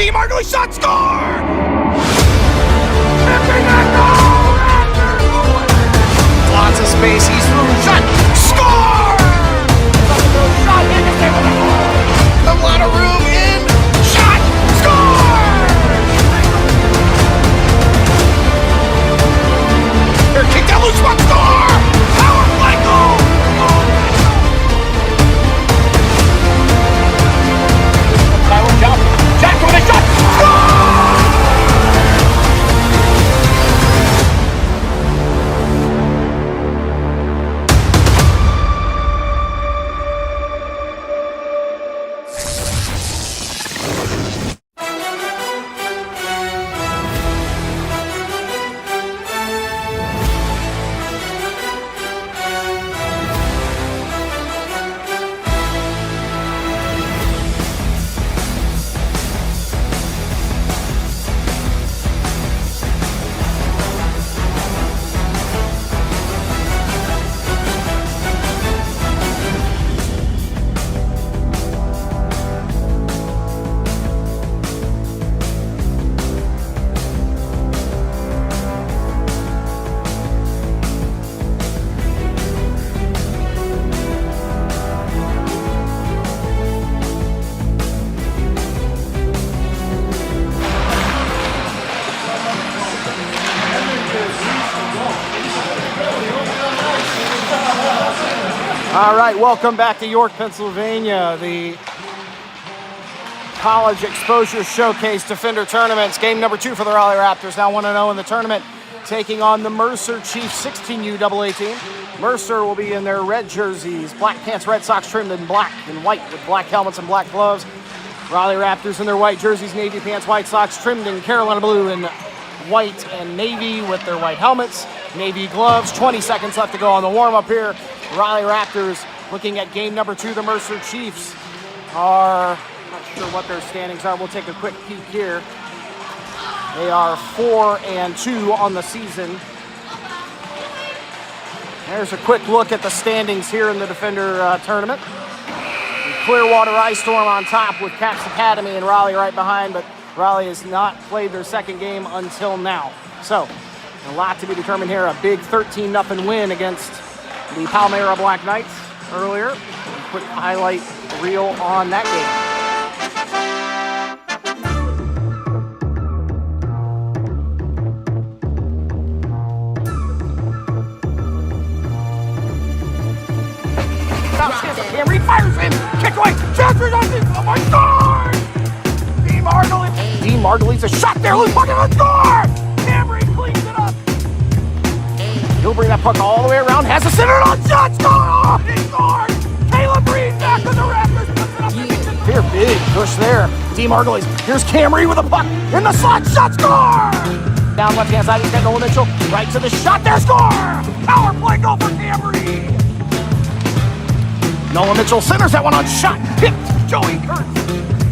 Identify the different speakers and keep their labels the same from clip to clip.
Speaker 1: DeMargoli shot, score! Lots of space, he's through, shot, score! Shot, a lot of room in, shot, score! Here, kick that loose one, score! Power play, goal! Tyler Johnson, Jack with a shot, score!
Speaker 2: All right, welcome back to York, Pennsylvania, the College Exposure Showcase Defender Tournaments. Game number 2 for the Raleigh Raptors, now 1-0 in the tournament, taking on the Mercer Chiefs 16U AA team. Mercer will be in their red jerseys, black pants, Red Sox trimmed in black and white with black helmets and black gloves. Raleigh Raptors in their white jerseys, navy pants, white socks trimmed in Carolina blue and white and navy with their white helmets, navy gloves. 20 seconds left to go on the warm-up here. Raleigh Raptors looking at game number 2. The Mercer Chiefs are, not sure what their standings are. We'll take a quick peek here. They are 4-2 on the season. There's a quick look at the standings here in the Defender tournament. Clearwater Ice Storm on top with Caps Academy and Raleigh right behind, but Raleigh has not played their second game until now. So, a lot to be determined here. A big 13-0 win against the Palmyra Black Knights earlier. A quick highlight reel on that game. Camry fires in, kick away, Chester Johnson, oh my God! DeMargoli's a shot there, loose puck and a score! Camry cleans it up. He'll bring that puck all the way around, has a center on shot, score! Oh, he scored! Caleb Reed back with the Raptors, puts it up. Here, big push there. DeMargoli's, here's Camry with a puck in the slot, shot, score! Down left-hand side, he's got Nolan Mitchell, right to the shot there, score! Power play goal for Camry! Nolan Mitchell centers that one on shot. Hit Joey Kurtz.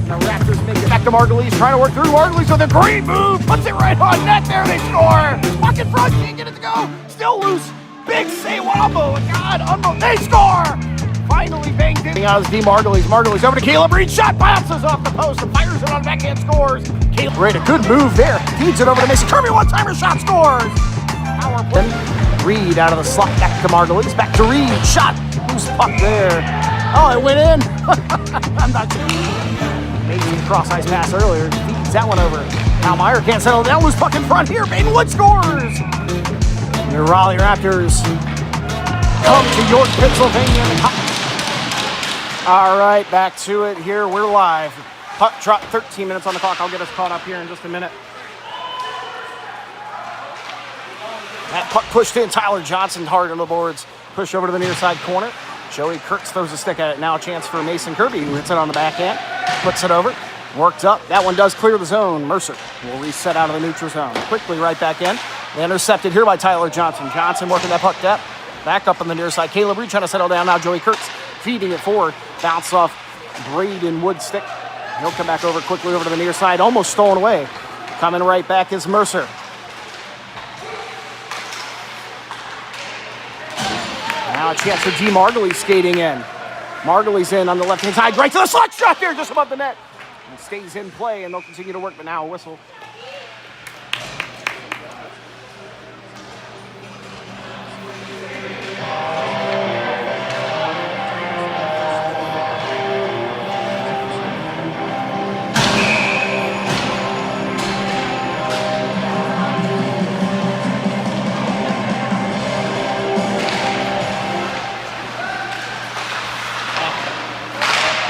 Speaker 2: The Raptors make it back to Margulies. Trying to work through Margulies with a great move. Puts it right on net. There they score. Puck in front. Can't get it to go. Still loose. Big save. Wombo. God, unbelievable. They score. Finally banged in. Out is DeMargolies. Margulies over to Caleb Reed. Shot bounces off the post and fires it on backhand. Scores. Caleb Reed, a good move there. Feeds it over to Mason Kirby. One-timer shot. Scores. Power play. Reed out of the slot. Back to Margulies. Back to Reed. Shot. Loose puck there. Oh, it went in. I'm not sure. Maybe a cross-ice pass earlier. Feeds that one over. Now Meyer can't settle down. Loose puck in front here. Bainwood scores. The Raleigh Raptors come to York, Pennsylvania. All right, back to it here. We're live. Puck drop, 13 minutes on the clock. I'll get us caught up here in just a minute. That puck pushed in. Tyler Johnson hard on the boards. Push over to the near side corner. Joey Kurtz throws a stick at it. Now a chance for Mason Kirby, who hits it on the backhand. Puts it over. Worked up. That one does clear the zone. Mercer will reset out of the neutral zone. Quickly right back in. Intercepted here by Tyler Johnson. Johnson working that puck depth. Back up on the near side. Caleb Reed trying to settle down. Now Joey Kurtz feeding it forward. Bounce off Braden Wood stick. He'll come back over quickly over to the near side. Almost stolen away. Coming right back is Mercer. Now a chance for DeMargoli skating in. Margulies in on the left-hand side, right to the slot shot there, just above the net. It stays in play, and they'll continue to work, but now a whistle.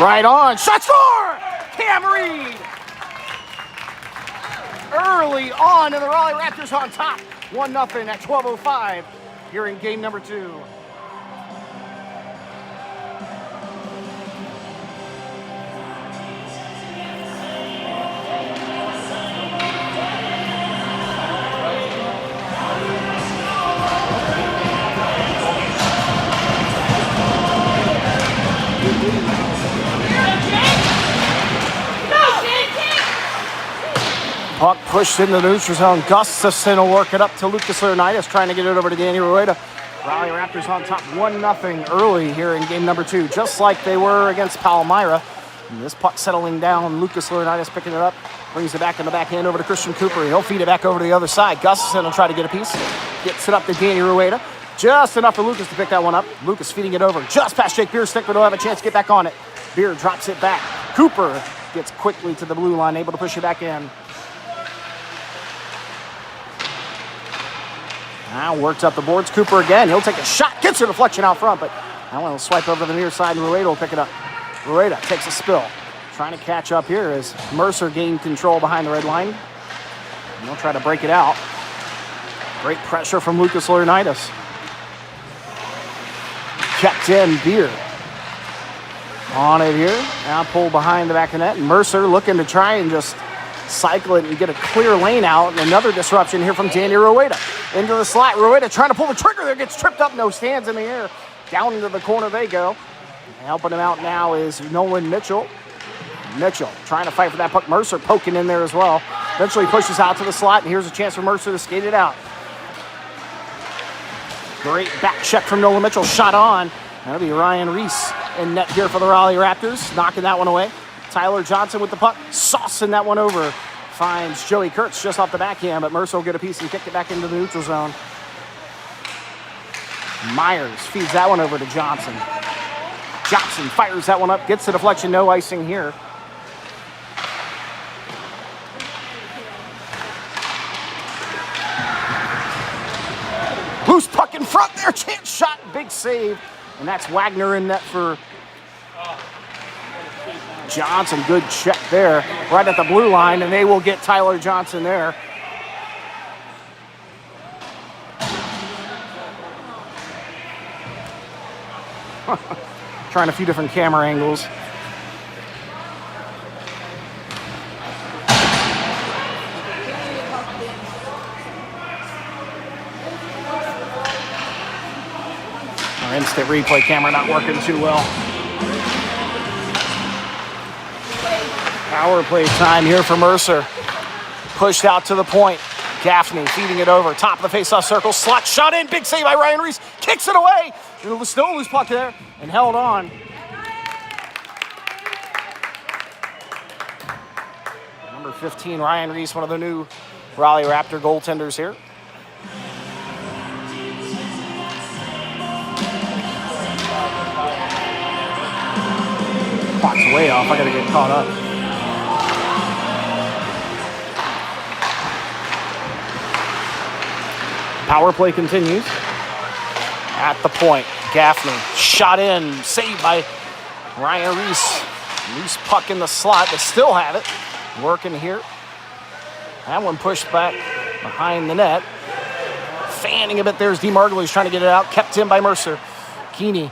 Speaker 2: Right on. Shot score! Cam Reed. Early on, and the Raleigh Raptors on top. 1-0 at 12:05 here in game number 2. Puck pushed into the neutral zone. Gustafson will work it up to Lucas Leonidas, trying to get it over to Danny Rueda. Raleigh Raptors on top 1-0 early here in game number 2, just like they were against Palmyra. And this puck settling down. Lucas Leonidas picking it up, brings it back in the backhand over to Christian Cooper. He'll feed it back over to the other side. Gustafson will try to get a piece. Gets it up to Danny Rueda. Just enough for Lucas to pick that one up. Lucas feeding it over just past Jake Beer's stick, but he'll have a chance to get back on it. Beer drops it back. Cooper gets quickly to the blue line, able to push it back in. Now works up the boards. Cooper again. He'll take a shot. Gets a deflection out front, but that one will swipe over to the near side, and Rueda will pick it up. Rueda takes a spill. Trying to catch up here as Mercer gained control behind the red line. And they'll try to break it out. Great pressure from Lucas Leonidas. Kept in. Beer on it here. Now pulled behind the back of the net. Mercer looking to try and just cycle it and get a clear lane out. And another disruption here from Danny Rueda. Into the slot. Rueda trying to pull the trigger there. Gets tripped up. No stands in the air. Down into the corner they go. And helping him out now is Nolan Mitchell. Mitchell trying to fight for that puck. Mercer poking in there as well. Eventually pushes out to the slot. And here's a chance for Mercer to skate it out. Great back check from Nolan Mitchell. Shot on. That'll be Ryan Reese in net here for the Raleigh Raptors. Knocking that one away. Tyler Johnson with the puck. Saucing that one over. Finds Joey Kurtz just off the backhand, but Mercer will get a piece and kick it back into the neutral zone. Myers feeds that one over to Johnson. Johnson fires that one up. Gets the deflection. No icing here. Loose puck in front there. Chance shot. Big save. And that's Wagner in net for Johnson. Good check there. Right at the blue line. And they will get Tyler Johnson there. Trying a few different camera angles. Our instant replay camera not working too well. Power play time here for Mercer. Pushed out to the point. Gaffney feeding it over. Top of the face-off circle. Slot shot in. Big save by Ryan Reese. Kicks it away. Still loose puck there and held on. Number 15, Ryan Reese, one of the new Raleigh Raptor goaltenders here. Puck's way off. I gotta get caught up. Power play continues. At the point, Gaffney shot in, saved by Ryan Reese. Loose puck in the slot. They still have it. Working here. That one pushed back behind the net. Fanning a bit. There's DeMargoli. He's trying to get it out. Kept in by Mercer. Keeney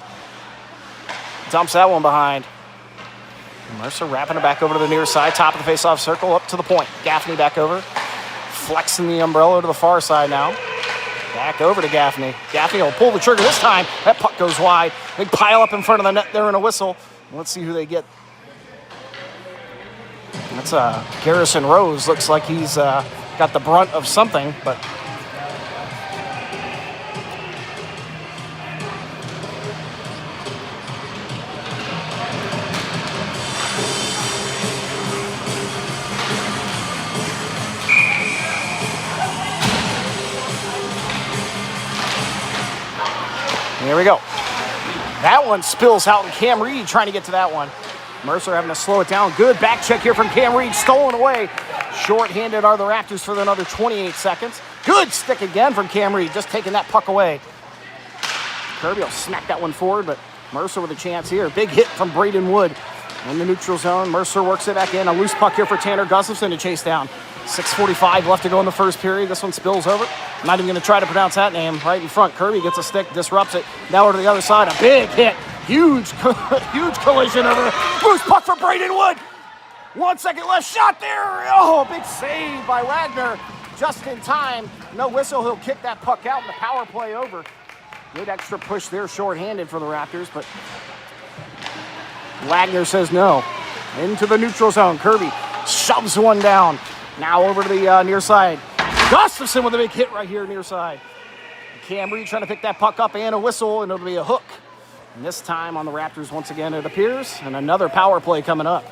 Speaker 2: dumps that one behind. Mercer wrapping it back over to the near side. Top of the face-off circle. Up to the point. Gaffney back over. Flexing the umbrella to the far side now. Back over to Gaffney. Gaffney will pull the trigger this time. That puck goes wide. Big pile up in front of the net there in a whistle. Let's see who they get. That's Garrison Rose. Looks like he's got the brunt of something, but Here we go. That one spills out, and Cam Reed trying to get to that one. Mercer having to slow it down. Good back check here from Cam Reed, stolen away. Short-handed are the Raptors for another 28 seconds. Good stick again from Cam Reed, just taking that puck away. Kirby will smack that one forward, but Mercer with a chance here. Big hit from Braden Wood in the neutral zone. Mercer works it back in. A loose puck here for Tanner Gustafson to chase down. 6:45 left to go in the first period. This one spills over. I'm not even going to try to pronounce that name. Right in front, Kirby gets a stick, disrupts it. Now over to the other side, a big hit. Huge collision over. Loose puck for Braden Wood. 1 second left, shot there. Oh, big save by Wagner. Just in time. No whistle, he'll kick that puck out and the power play over. Good extra push there, short-handed for the Raptors, but Wagner says no. Into the neutral zone. Kirby shoves one down. Now over to the near side. Gustafson with a big hit right here near side. Cam Reed trying to pick that puck up and a whistle, and it'll be a hook. And this time on the Raptors once again, it appears, and another power play coming up.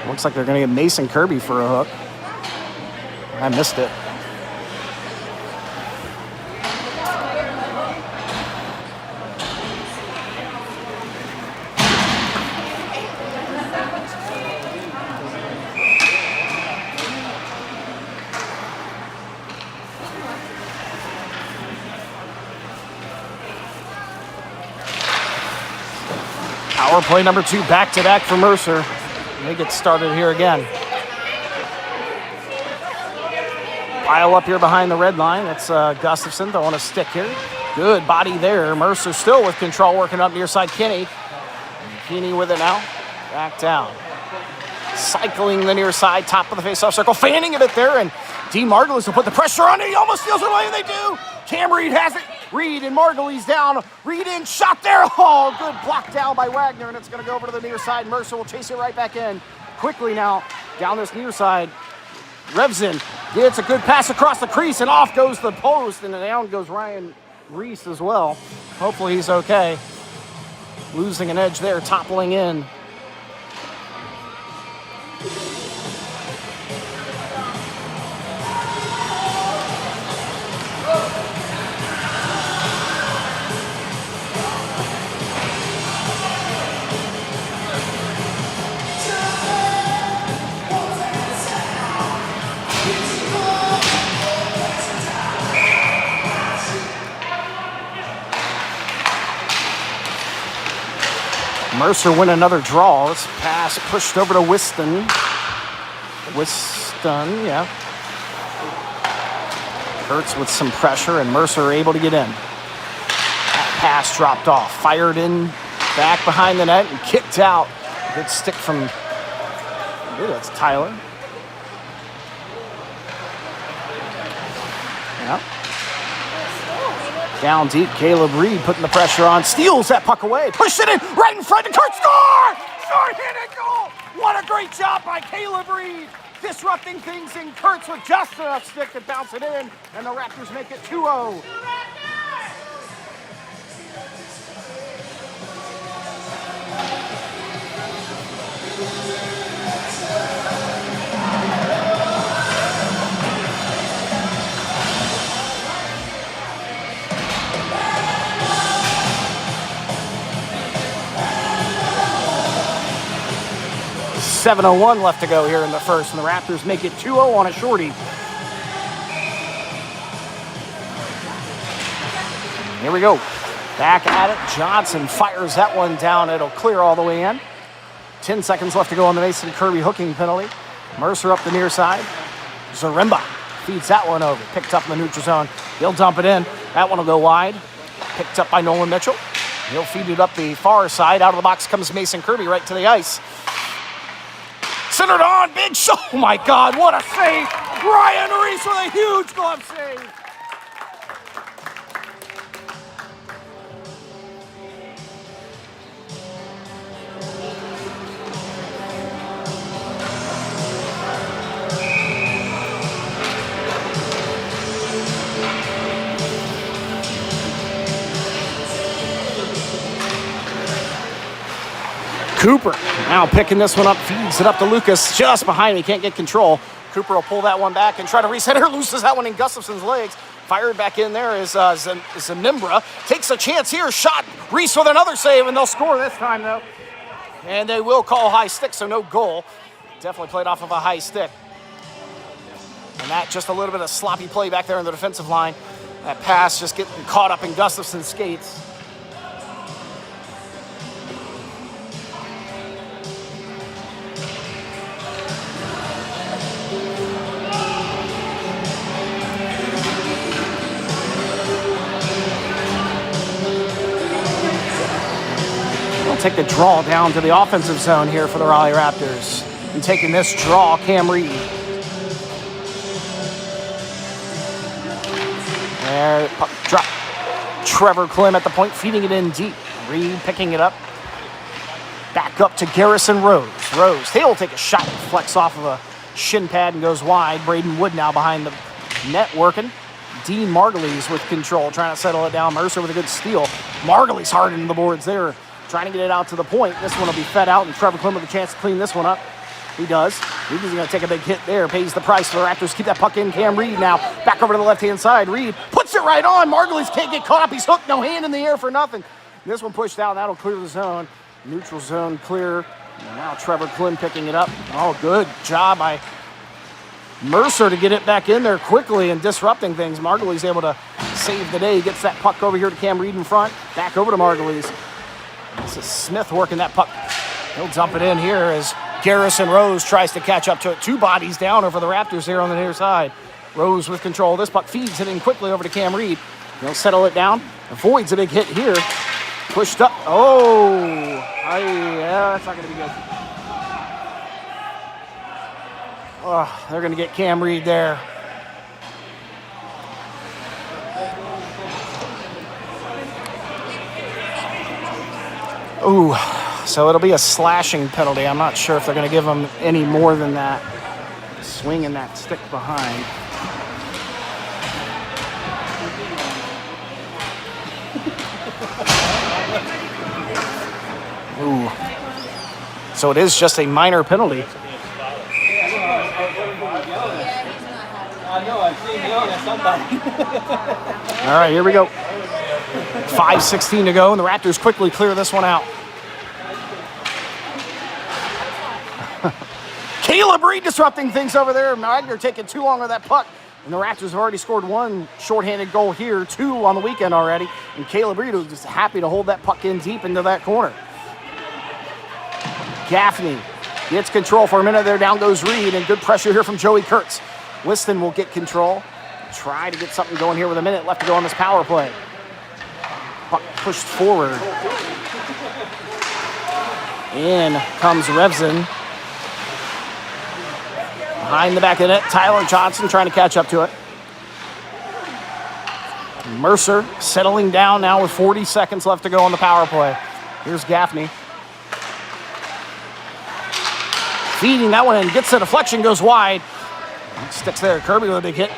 Speaker 2: Looks like they're going to get Mason Kirby for a hook. I missed it. Power play number 2, back-to-back for Mercer. They get started here again. Pile up here behind the red line. That's Gustafson throwing a stick here. Good body there. Mercer still with control, working up near side Kinney. Kinney with it now. Back down. Cycling the near side, top of the face-off circle, fanning it there, and Dean Margulies will put the pressure on it. He almost steals it away, and they do. Cam Reed has it. Reed and Margulies down. Reed in, shot there. Oh, good block down by Wagner, and it's going to go over to the near side. Mercer will chase it right back in. Quickly now, down this near side. Revs in. Gets a good pass across the crease, and off goes the post, and down goes Ryan Reese as well. Hopefully he's okay. Losing an edge there, toppling in. Mercer win another draw. This pass pushed over to Whiston. Yeah. Kurtz with some pressure, and Mercer able to get in. That pass dropped off. Fired in, back behind the net, and kicked out. Good stick from, that's Tyler. Yeah. Down deep, Caleb Reed putting the pressure on, steals that puck away, pushed it in, right in front, and Kurt score! Short-handed goal! What a great job by Caleb Reed, disrupting things in Kurtz with just enough stick to bounce it in, and the Raptors make it 2-0. 7:01 left to go here in the first, and the Raptors make it 2-0 on a shorty. Here we go. Back at it. Johnson fires that one down. It'll clear all the way in. 10 seconds left to go on the Mason Kirby hooking penalty. Mercer up the near side. Zaremba feeds that one over. Picked up in the neutral zone. He'll dump it in. That one will go wide. Picked up by Nolan Mitchell. He'll feed it up the far side. Out of the box comes Mason Kirby right to the ice. Centered on, big shot. Oh my God, what a save. Ryan Reese with a huge glove save. Cooper now picking this one up, feeds it up to Lucas just behind me, can't get control. Cooper will pull that one back and try to reset her. Loses that one in Gustafson's legs. Fired back in there is Zanimbra. Takes a chance here. Shot. Reese with another save, and they'll score this time, though. And they will call high stick, so no goal. Definitely played off of a high stick. And that just a little bit of sloppy play back there in the defensive line. That pass just getting caught up in Gustafson's skates. Take the draw down to the offensive zone here for the Raleigh Raptors. And taking this draw, Cam Reed. There, puck drop. Trevor Klim at the point, feeding it in deep. Reed picking it up. Back up to Garrison Rose. Rose, he'll take a shot, flex off of a shin pad and goes wide. Braden Wood now behind the net working. Dean Margulies with control, trying to settle it down. Mercer with a good steal. Margulies hard into the boards there. Trying to get it out to the point. This one will be fed out, and Trevor Klim with a chance to clean this one up. He does. He's going to take a big hit there. Pays the price for the Raptors. Keep that puck in. Cam Reed now back over to the left-hand side. Reed puts it right on. Margulies can't get caught up. He's hooked. No hand in the air for nothing. This one pushed out. That'll clear the zone. Neutral zone clear. And now Trevor Klim picking it up. Oh, good job by Mercer to get it back in there quickly and disrupting things. Margulies able to save the day. He gets that puck over here to Cam Reed in front. Back over to Margulies. This is Smith working that puck. He'll dump it in here as Garrison Rose tries to catch up to it. Two bodies down over the Raptors here on the near side. Rose with control. This puck feeds it in quickly over to Cam Reed. He'll settle it down. Avoids a big hit here. Pushed up. Oh, yeah, that's not going to be good. Oh, they're going to get Cam Reed there. Ooh, so it'll be a slashing penalty. I'm not sure if they're going to give him any more than that. Swinging that stick behind. Ooh. So it is just a minor penalty. All right, here we go. 5:16 to go, and the Raptors quickly clear this one out. Caleb Reed disrupting things over there. Wagner taking too long on that puck. And the Raptors have already scored one shorthanded goal here, two on the weekend already. And Caleb Reed was just happy to hold that puck in deep into that corner. Gaffney gets control for a minute there. Down goes Reed, and good pressure here from Joey Kurtz. Whiston will get control. Try to get something going here with a minute left to go on this power play. Puck pushed forward. In comes Revson. Behind the back of the net, Tyler Johnson trying to catch up to it. Mercer settling down now with 40 seconds left to go on the power play. Here's Gaffney. Feeding that one in, gets the deflection, goes wide. Sticks there, Kirby with a big hit.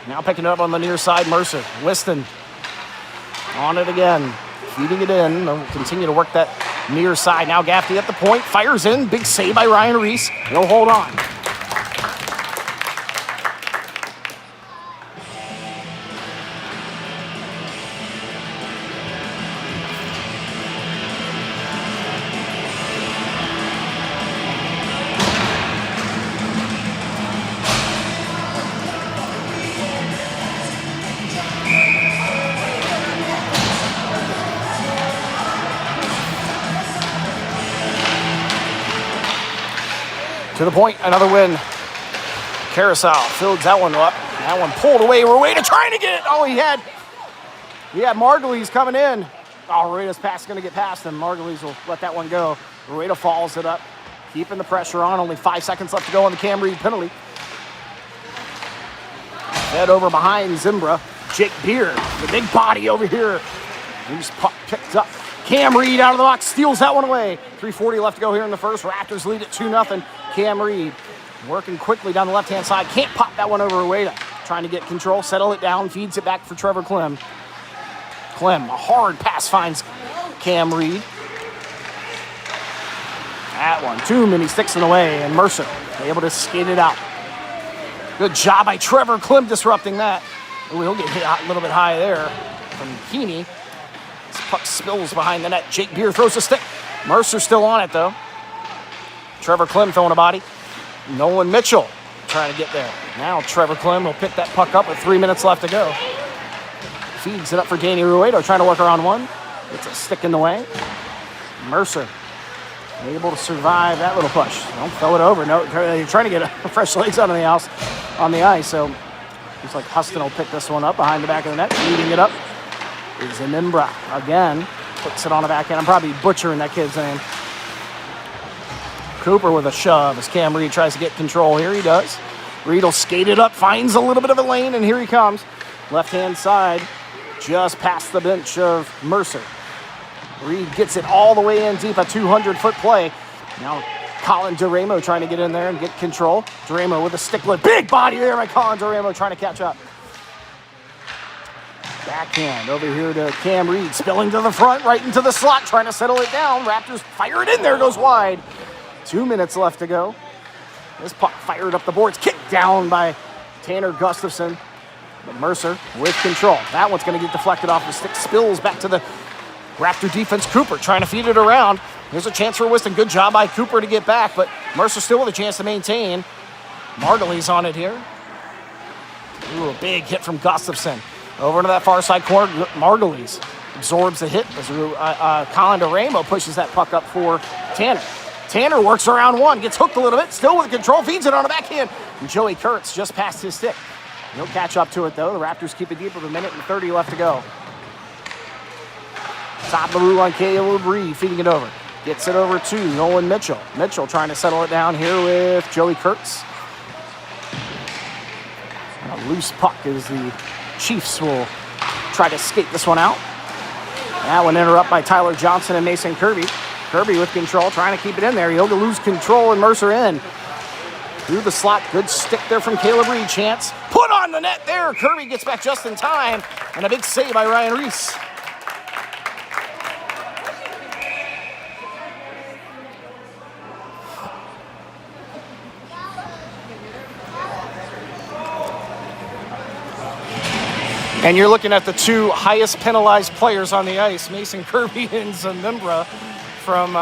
Speaker 2: Now picking it up on the near side, Mercer. Whiston on it again, feeding it in. They'll continue to work that near side. Now Gaffney at the point, fires in. Big save by Ryan Reese. He'll hold on. To the point, another win. Carousel fills that one up. That one pulled away. Rueda trying to get it. Oh, he had Margulies coming in. Oh, Rueda's pass is going to get past him. Margulies will let that one go. Rueda follows it up, keeping the pressure on. Only 5 seconds left to go on the Cam Reed penalty. Head over behind Zimbra. Jake Beard, the big body over here. He's picked up. Cam Reed out of the box, steals that one away. 3:40 left to go here in the first. Raptors lead it 2-0. Cam Reed working quickly down the left-hand side. Can't pop that one over Rueda. Trying to get control, settle it down, feeds it back for Trevor Klim. Klim, a hard pass finds Cam Reed. That one, too many sticks in the way, and Mercer able to skate it out. Good job by Trevor Klim disrupting that. Ooh, he'll get hit a little bit high there from Heaney. This puck spills behind the net. Jake Beer throws a stick. Mercer still on it, though. Trevor Klim throwing a body. Nolan Mitchell trying to get there. Now Trevor Klim will pick that puck up with 3 minutes left to go. Feeds it up for Danny Ruedo, trying to work around one. Gets a stick in the way. Mercer able to survive that little push. Don't throw it over. No, you're trying to get fresh legs out of the house on the ice. So looks like Huston will pick this one up behind the back of the net. Leading it up is Zanimbra again. Puts it on the backhand. I'm probably butchering that kid's name. Cooper with a shove as Cam Reed tries to get control here. He does. Reed will skate it up, finds a little bit of a lane, and here he comes. Left-hand side, just past the bench of Mercer. Reed gets it all the way in deep, a 200-foot play. Now Colin Duramo trying to get in there and get control. Duramo with a stick lift. Big body there by Colin Duramo trying to catch up. Backhand over here to Cam Reed, spilling to the front, right into the slot, trying to settle it down. Raptors fire it in there, goes wide. 2 minutes left to go. This puck fired up the boards, kicked down by Tanner Gustafson. But Mercer with control. That one's going to get deflected off the stick, spills back to the Raptor defense. Cooper trying to feed it around. Here's a chance for Whiston. Good job by Cooper to get back, but Mercer still with a chance to maintain. Margulies on it here. Ooh, a big hit from Gustafson. Over into that far side corner, Margulies absorbs the hit as Colin Duramo pushes that puck up for Tanner. Tanner works around one, gets hooked a little bit, still with control, feeds it on the backhand. And Joey Kurtz just past his stick. He'll catch up to it, though. The Raptors keep it deep with 1:30 left to go. Top of the blue line, Caleb Reed feeding it over. Gets it over to Nolan Mitchell. Mitchell trying to settle it down here with Joey Kurtz. A loose puck as the Chiefs will try to skate this one out. That one interrupted by Tyler Johnson and Mason Kirby. Kirby with control, trying to keep it in there. He'll lose control and Mercer in. Through the slot, good stick there from Caleb Reed. Chance put on the net there. Kirby gets back just in time. And a big save by Ryan Reese. And you're looking at the two highest penalized players on the ice, Mason Kirby and Zanimbra from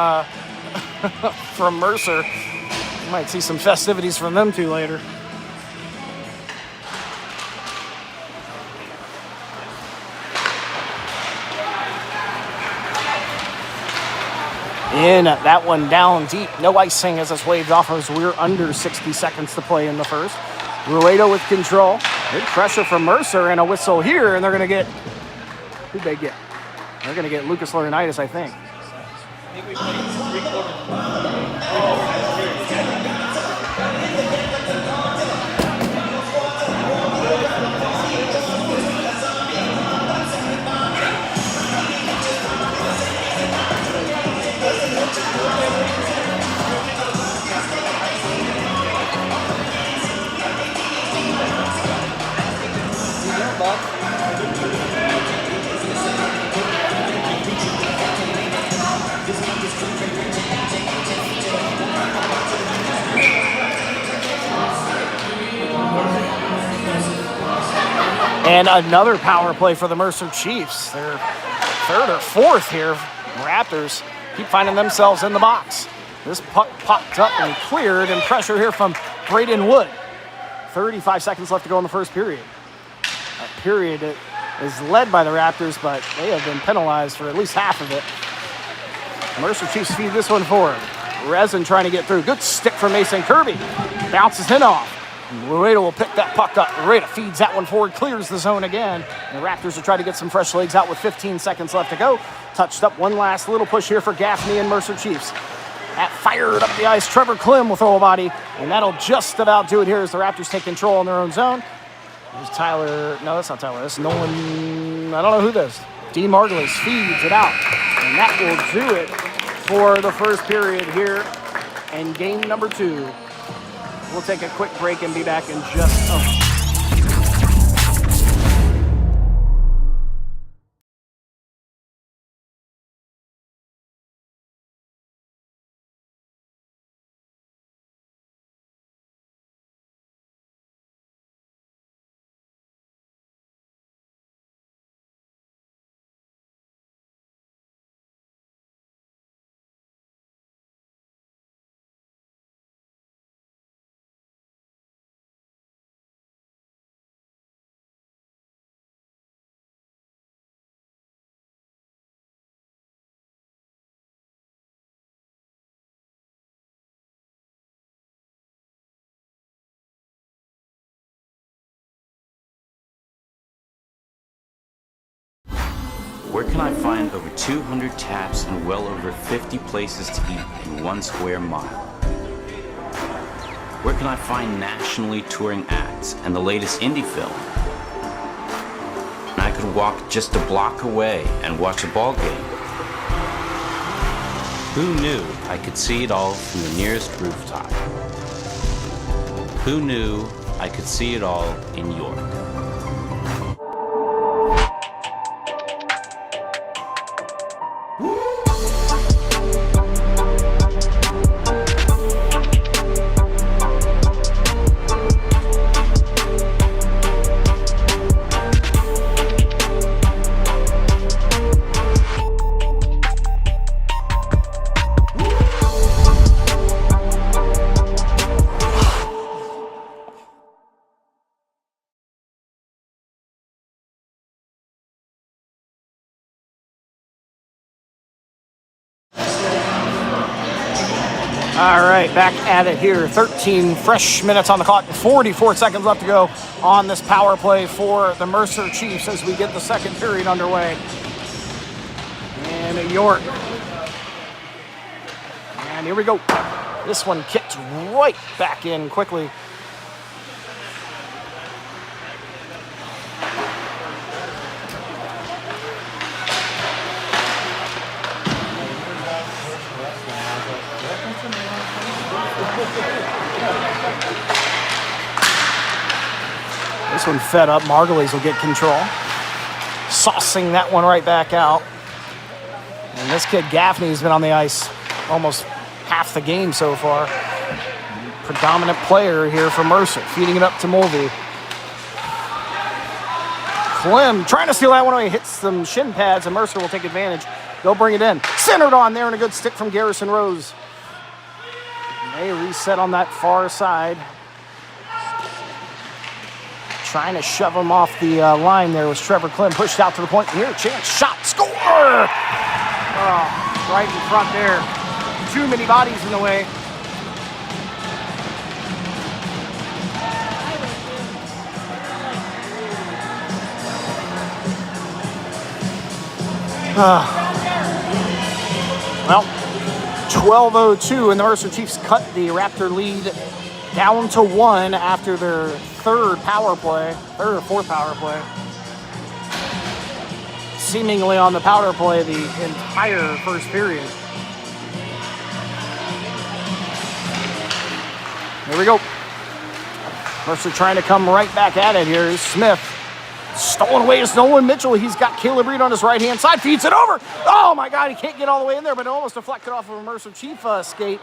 Speaker 2: Mercer. You might see some festivities from them two later. In that one down deep. No icing as it's waved off as we're under 60 seconds to play in the first. Ruedo with control. Good pressure from Mercer and a whistle here, and they're going to get... Who'd they get? They're going to get Lucas Laurinaitis, I think.
Speaker 1: We played 3/4.
Speaker 2: And another power play for the Mercer Chiefs. Their third or fourth here. Raptors keep finding themselves in the box. This puck popped up and cleared, and pressure here from Braden Wood. 35 seconds left to go in the first period. A period that is led by the Raptors, but they have been penalized for at least half of it. Mercer Chiefs feed this one forward. Resin trying to get through. Good stick from Mason Kirby. Bounces in off. Ruedo will pick that puck up. Ruedo feeds that one forward, clears the zone again. The Raptors will try to get some fresh legs out with 15 seconds left to go. Touched up one last little push here for Gaffney and Mercer Chiefs. That fired up the ice. Trevor Klim will throw a body, and that'll just about do it here as the Raptors take control in their own zone. There's Tyler. No, that's not Tyler. That's Nolan. I don't know who this. D. Margulies feeds it out, and that will do it for the first period here in game number 2. We'll take a quick break and be back in just
Speaker 3: Where can I find over 200 taps and well over 50 places to eat in 1 square mile? Where can I find nationally touring acts and the latest indie film? And I could walk just a block away and watch a ball game. Who knew I could see it all from the nearest rooftop? Who knew I could see it all in York?
Speaker 2: All right, back at it here. 13 fresh minutes on the clock, 44 seconds left to go on this power play for the Mercer Chiefs as we get the second period underway. And York. And here we go. This one kicked right back in quickly. This one fed up. Margulies will get control. Saucing that one right back out. And this kid Gaffney's been on the ice almost half the game so far. Predominant player here for Mercer. Feeding it up to Mulvey. Clem trying to steal that one away. Hits some shin pads and Mercer will take advantage. They'll bring it in. Centered on there and a good stick from Garrison Rose. They reset on that far side. Trying to shove him off the line there was Trevor Clem. Pushed out to the point. Here, chance, shot, score! Oh, right in front there. Too many bodies in the way. Well, 12:02 and the Mercer Chiefs cut the Raptor lead down to 1 after their third or fourth power play. Seemingly on the power play the entire first period. Here we go. Mercer trying to come right back at it here. Smith. Stolen away is Nolan Mitchell. He's got Caleb Reed on his right-hand side. Feeds it over. Oh, my God. He can't get all the way in there, but it almost deflected off of a Mercer Chief skate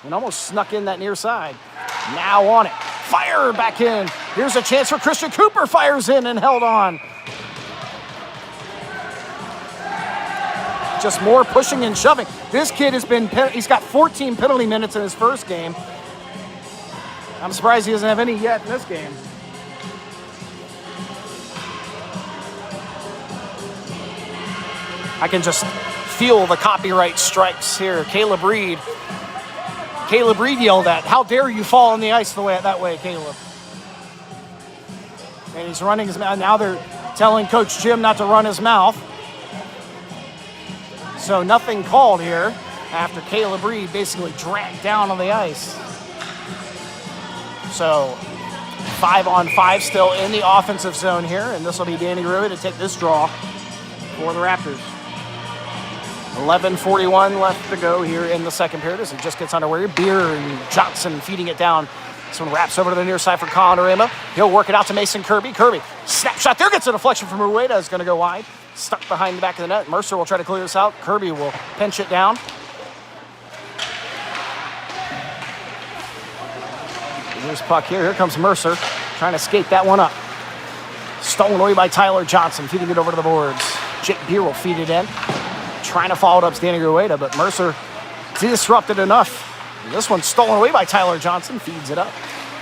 Speaker 2: and almost snuck in that near side. Now on it. Fire back in. Here's a chance for Christian Cooper. Fires in and held on. Just more pushing and shoving. This kid he's got 14 penalty minutes in his first game. I'm surprised he doesn't have any yet in this game. I can just feel the copyright strikes here. Caleb Reed yelled at, "How dare you fall on the ice that way, Caleb?" And he's running his mouth. Now they're telling Coach Jim not to run his mouth. So nothing called here after Caleb Reed basically dragged down on the ice. So 5-on-5 still in the offensive zone here, and this will be Danny Rui to take this draw for the Raptors. 11:41 left to go here in the second period as it just gets underway. Beer and Johnson feeding it down. This one wraps over to the near side for Colin Arima. He'll work it out to Mason Kirby. Kirby, snapshot there, gets a deflection from Rueda. Is going to go wide. Stuck behind the back of the net. Mercer will try to clear this out. Kirby will pinch it down. Here's puck here. Here comes Mercer trying to skate that one up. Stolen away by Tyler Johnson, feeding it over to the boards. Jake Beer will feed it in. Trying to follow it up Danny Rueda, but Mercer disrupted enough. And this one's stolen away by Tyler Johnson, feeds it up.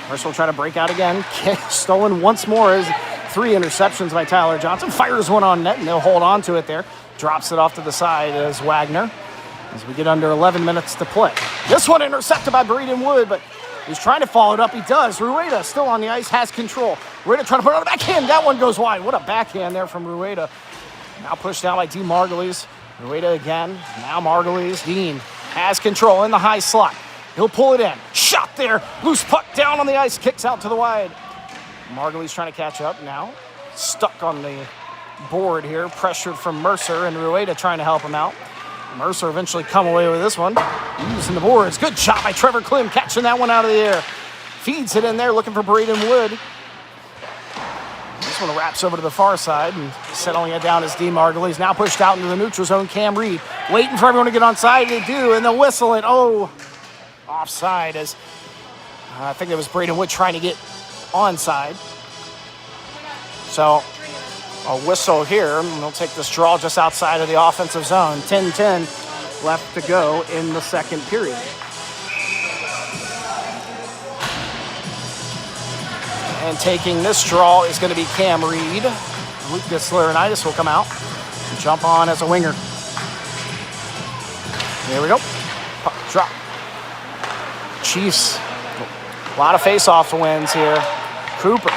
Speaker 2: Mercer will try to break out again. Stolen once more as 3 interceptions by Tyler Johnson. Fires one on net, and they'll hold on to it there. Drops it off to the side as Wagner. As we get under 11 minutes to play. This one intercepted by Braden Wood, but he's trying to follow it up. He does. Rueda still on the ice, has control. Rueda trying to put it on the backhand. That one goes wide. What a backhand there from Rueda. Now pushed down by D. Margulies. Rueda again. Now Margulies. Dean has control in the high slot. He'll pull it in. Shot there. Loose puck down on the ice. Kicks out to the wide. Margulies trying to catch up now. Stuck on the board here. Pressured from Mercer, and Rueda trying to help him out. Mercer eventually come away with this one. Using the boards. Good shot by Trevor Klim, catching that one out of the air. Feeds it in there, looking for Braden Wood. This one wraps over to the far side, and settling it down is D. Margulies. Now pushed out into the neutral zone. Cam Reed waiting for everyone to get onside. They do, and they'll whistle it. Oh, offside, as I think it was Braden Wood trying to get onside. So a whistle here, and they'll take this draw just outside of the offensive zone. 10-10 left to go in the second period. And taking this draw is going to be Cam Reed. Lucas Laurinaitis will come out and jump on as a winger. There we go. Puck drop. Chiefs, a lot of face-off wins here. Cooper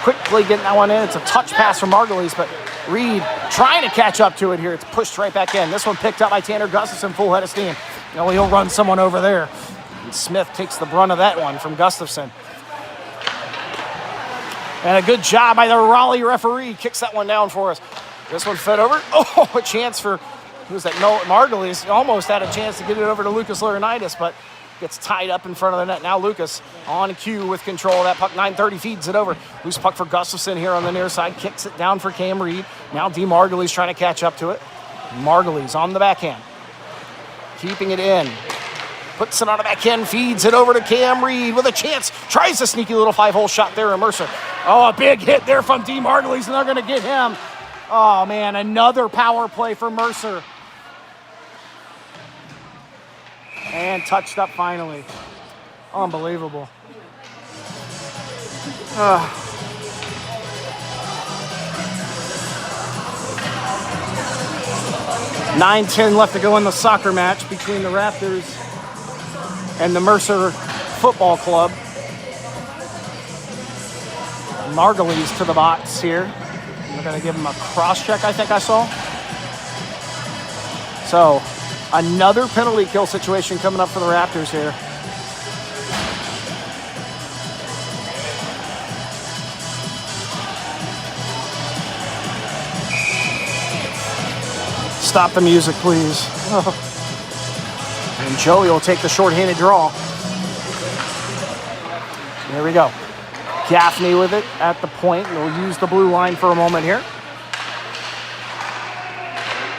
Speaker 2: quickly getting that one in. It's a touch pass from Margulies, but Reed trying to catch up to it here. It's pushed right back in. This one picked up by Tanner Gustafson, full head of steam. You know, he'll run someone over there. And Smith takes the brunt of that one from Gustafson. And a good job by the Raleigh referee. Kicks that one down for us. This one fed over. Oh, a chance for, who was that? No, Margulies almost had a chance to get it over to Lucas Laurinaitis, but gets tied up in front of the net. Now Lucas on cue with control of that puck. 9:30 feeds it over. Loose puck for Gustafson here on the near side. Kicks it down for Cam Reed. Now D. Margulies trying to catch up to it. Margulies on the backhand. Keeping it in. Puts it on the backhand. Feeds it over to Cam Reed with a chance. Tries a sneaky little 5-hole shot there in Mercer. Oh, a big hit there from D. Margulies, and they're going to get him. Oh, man, another power play for Mercer. And touched up finally. Unbelievable. 9:10 left to go in the soccer match between the Raptors and the Mercer Football Club. Margulies to the box here. We're going to give him a cross-check, I think I saw. So, another penalty kill situation coming up for the Raptors here. Stop the music, please. Oh. And Joey will take the shorthanded draw. There we go. Gaffney with it at the point. We'll use the blue line for a moment here.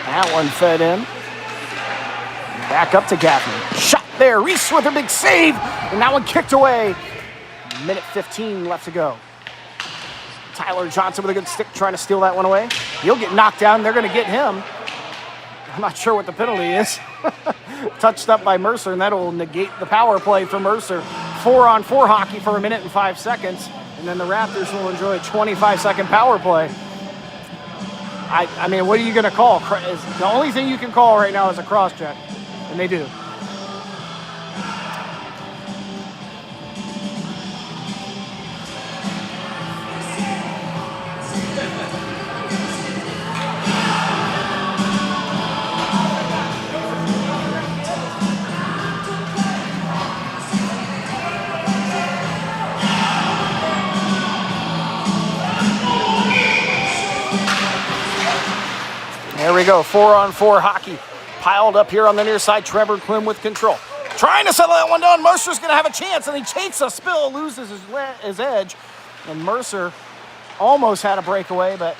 Speaker 2: That one fed in. Back up to Gaffney. Shot there. Reese with a big save. And that one kicked away. Minute 15 left to go. Tyler Johnson with a good stick trying to steal that one away. He'll get knocked down. They're going to get him. I'm not sure what the penalty is. Touched up by Mercer, and that'll negate the power play for Mercer. 4-on-4 hockey for a minute and 5 seconds. And then the Raptors will enjoy a 25-second power play. I mean, what are you going to call? The only thing you can call right now is a cross-check. And they do. There we go, 4-on-4 hockey. Piled up here on the near side, Trevor Klim with control. Trying to settle that one down. Mercer's going to have a chance, and he takes a spill, loses his edge. And Mercer almost had a breakaway, but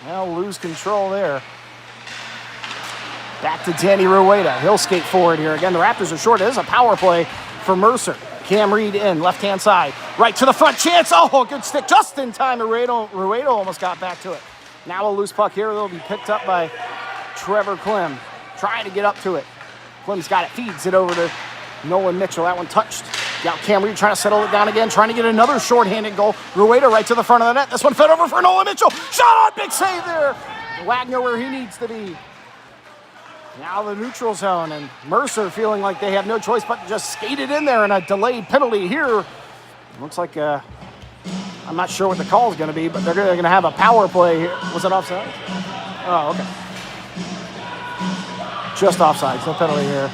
Speaker 2: now lose control there. Back to Danny Rueda. He'll skate forward here. Again, the Raptors are short. It is a power play for Mercer. Cam Reed in, left-hand side. Right to the front, chance. Oh, good stick just in time. Rueda almost got back to it. Now a loose puck here. It'll be picked up by Trevor Klim. Trying to get up to it. Klim's got it. Feeds it over to Nolan Mitchell. That one touched. Now Cam Reed trying to settle it down again. Trying to get another shorthanded goal. Rueda right to the front of the net. This one fed over for Nolan Mitchell. Shot on. Big save there. Wagner where he needs to be. Now the neutral zone. And Mercer feeling like they have no choice but to just skate it in there. And a delayed penalty here. Looks like a I'm not sure what the call is going to be, but they're going to have a power play here. Was it offside? Oh, okay. Just offside, no penalty here.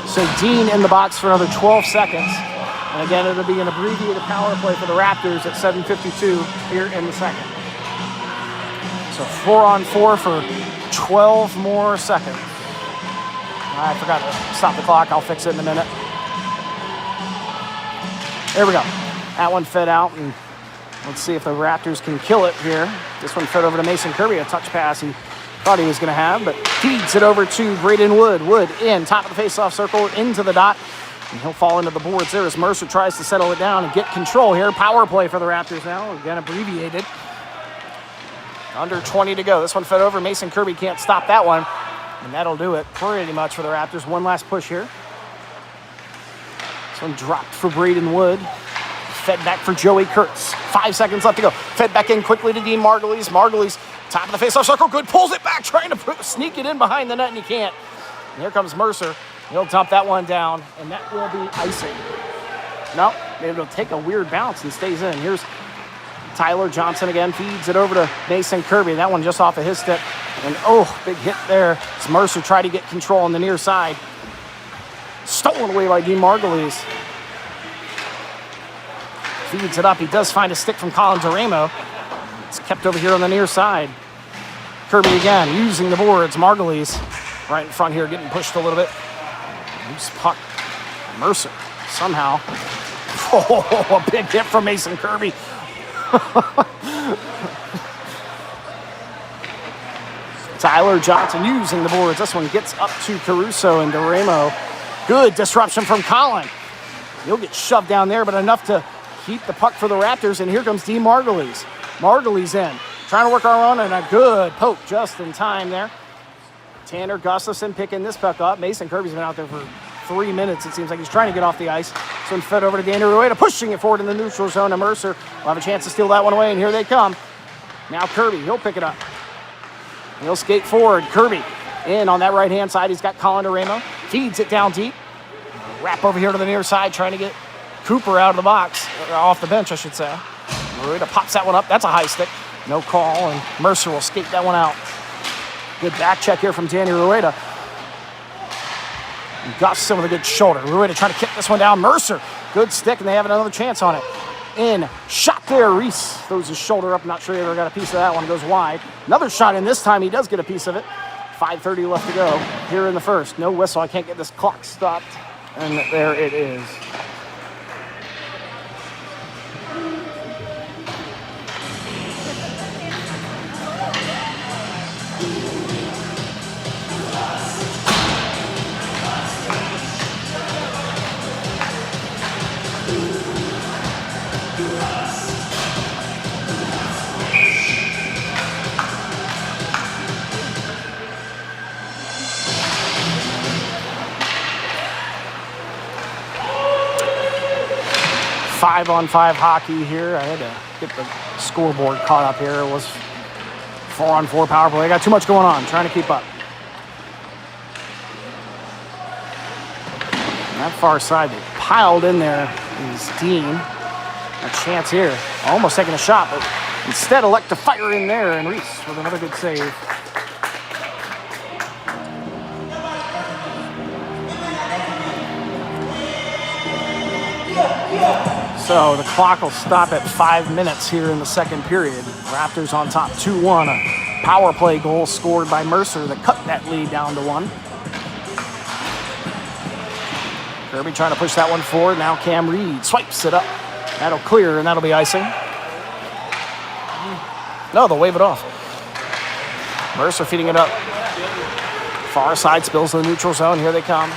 Speaker 2: So Dean in the box for another 12 seconds. And again, it'll be an abbreviated power play for the Raptors at 7:52 here in the second. So 4-on-4 for 12 more seconds. I forgot to stop the clock. I'll fix it in a minute. There we go. That one fed out, and let's see if the Raptors can kill it here. This one fed over to Mason Kirby, a touch pass he thought he was going to have, but feeds it over to Braden Wood. Wood in, top of the face-off circle, into the dot, and he'll fall into the boards there as Mercer tries to settle it down and get control here. Power play for the Raptors now, again abbreviated. Under 20 to go. This one fed over. Mason Kirby can't stop that one, and that'll do it pretty much for the Raptors. One last push here. This one dropped for Braden Wood. Fed back for Joey Kurtz. 5 seconds left to go. Fed back in quickly to Dean Margulies. Margulies, top of the face-off circle. Good, pulls it back, trying to sneak it in behind the net, and he can't. And here comes Mercer. He'll dump that one down, and that will be icing. No, it'll take a weird bounce and stays in. Here's Tyler Johnson again. Feeds it over to Mason Kirby. That one just off of his stick. And oh, big hit there. It's Mercer trying to get control on the near side. Stolen away by Dean Margulies. Feeds it up. He does find a stick from Colin Duramo. It's kept over here on the near side. Kirby again, using the boards. Margulies right in front here, getting pushed a little bit. Loose puck. Mercer somehow. Oh, a big hit from Mason Kirby. Tyler Johnson using the boards. This one gets up to Caruso and Duramo. Good disruption from Colin. He'll get shoved down there, but enough to keep the puck for the Raptors, and here comes Dean Margulies. Margulies in, trying to work our own, and a good poke just in time there. Tanner Gustafson picking this puck up. Mason Kirby's been out there for 3 minutes. It seems like he's trying to get off the ice. So fed over to Daniel Rueda, pushing it forward in the neutral zone, and Mercer will have a chance to steal that one away, and here they come. Now Kirby, he'll pick it up. He'll skate forward. Kirby in on that right-hand side. He's got Colin Duramo. Feeds it down deep. Wrap over here to the near side, trying to get Cooper out of the box, off the bench, I should say. Rueda pops that one up. That's a high stick. No call, and Mercer will skate that one out. Good back check here from Danny Rueda. Gustafson with a good shoulder. Rueda trying to kick this one down. Mercer, good stick, and they have another chance on it. In, shot there. Reese throws his shoulder up. Not sure he ever got a piece of that one. Goes wide. Another shot in. This time he does get a piece of it. 5:30 left to go here in the first. No whistle. I can't get this clock stopped. And there it is. Five-on-five hockey here. I had to get the scoreboard caught up here. It was 4-on-4 power play. I got too much going on. Trying to keep up. On that far side, they piled in there is Dean. A chance here. Almost taking a shot, but instead elect to fire in there, and Reese with another good save. So the clock will stop at 5 minutes here in the second period. Raptors on top 2-1. A power play goal scored by Mercer that cut that lead down to 1. Kirby trying to push that one forward. Now Cam Reed swipes it up. That'll clear, and that'll be icing. No, they'll wave it off. Mercer feeding it up. Far side spills to the neutral zone. Here they come.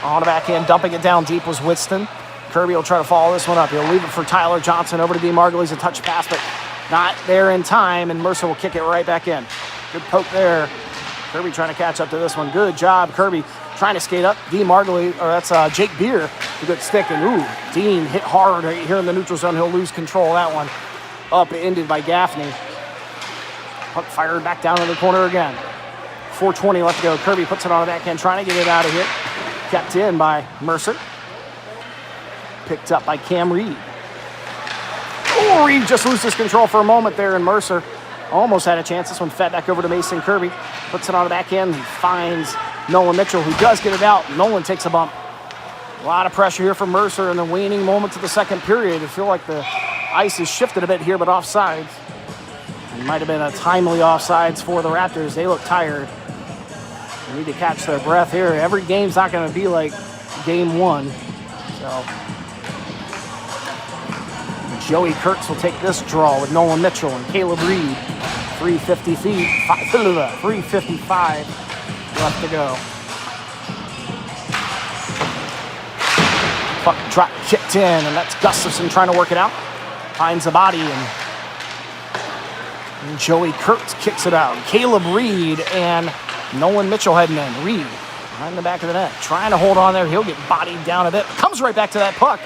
Speaker 2: On the backhand, dumping it down deep was Whitston. Kirby will try to follow this one up. He'll leave it for Tyler Johnson over to Dean Margulies. A touch pass, but not there in time, and Mercer will kick it right back in. Good poke there. Kirby trying to catch up to this one. Good job, Kirby trying to skate up. Dean Margulies, or that's Jake Beer, a good stick, and ooh, Dean hit hard right here in the neutral zone. He'll lose control of that one. Upended by Gaffney. Puck fired back down in the corner again. 4:20 left to go. Kirby puts it on the backhand, trying to get it out of here. Kept in by Mercer. Picked up by Cam Reed. Oh, Reed just loses control for a moment there, and Mercer almost had a chance. This one fed back over to Mason Kirby. Puts it on the back end. He finds Nolan Mitchell, who does get it out. Nolan takes a bump. A lot of pressure here from Mercer in the waning moments of the second period. I feel like the ice has shifted a bit here, but offsides. It might have been a timely offsides for the Raptors. They look tired. They need to catch their breath here. Every game's not going to be like game one. So Joey Kurtz will take this draw with Nolan Mitchell and Caleb Reed. 3:55 left to go. Puck drop kicked in, and that's Gustafson trying to work it out. Finds the body, and Joey Kurtz kicks it out. Caleb Reed and Nolan Mitchell heading in. Reed behind the back of the net, trying to hold on there. He'll get bodied down a bit. Comes right back to that puck.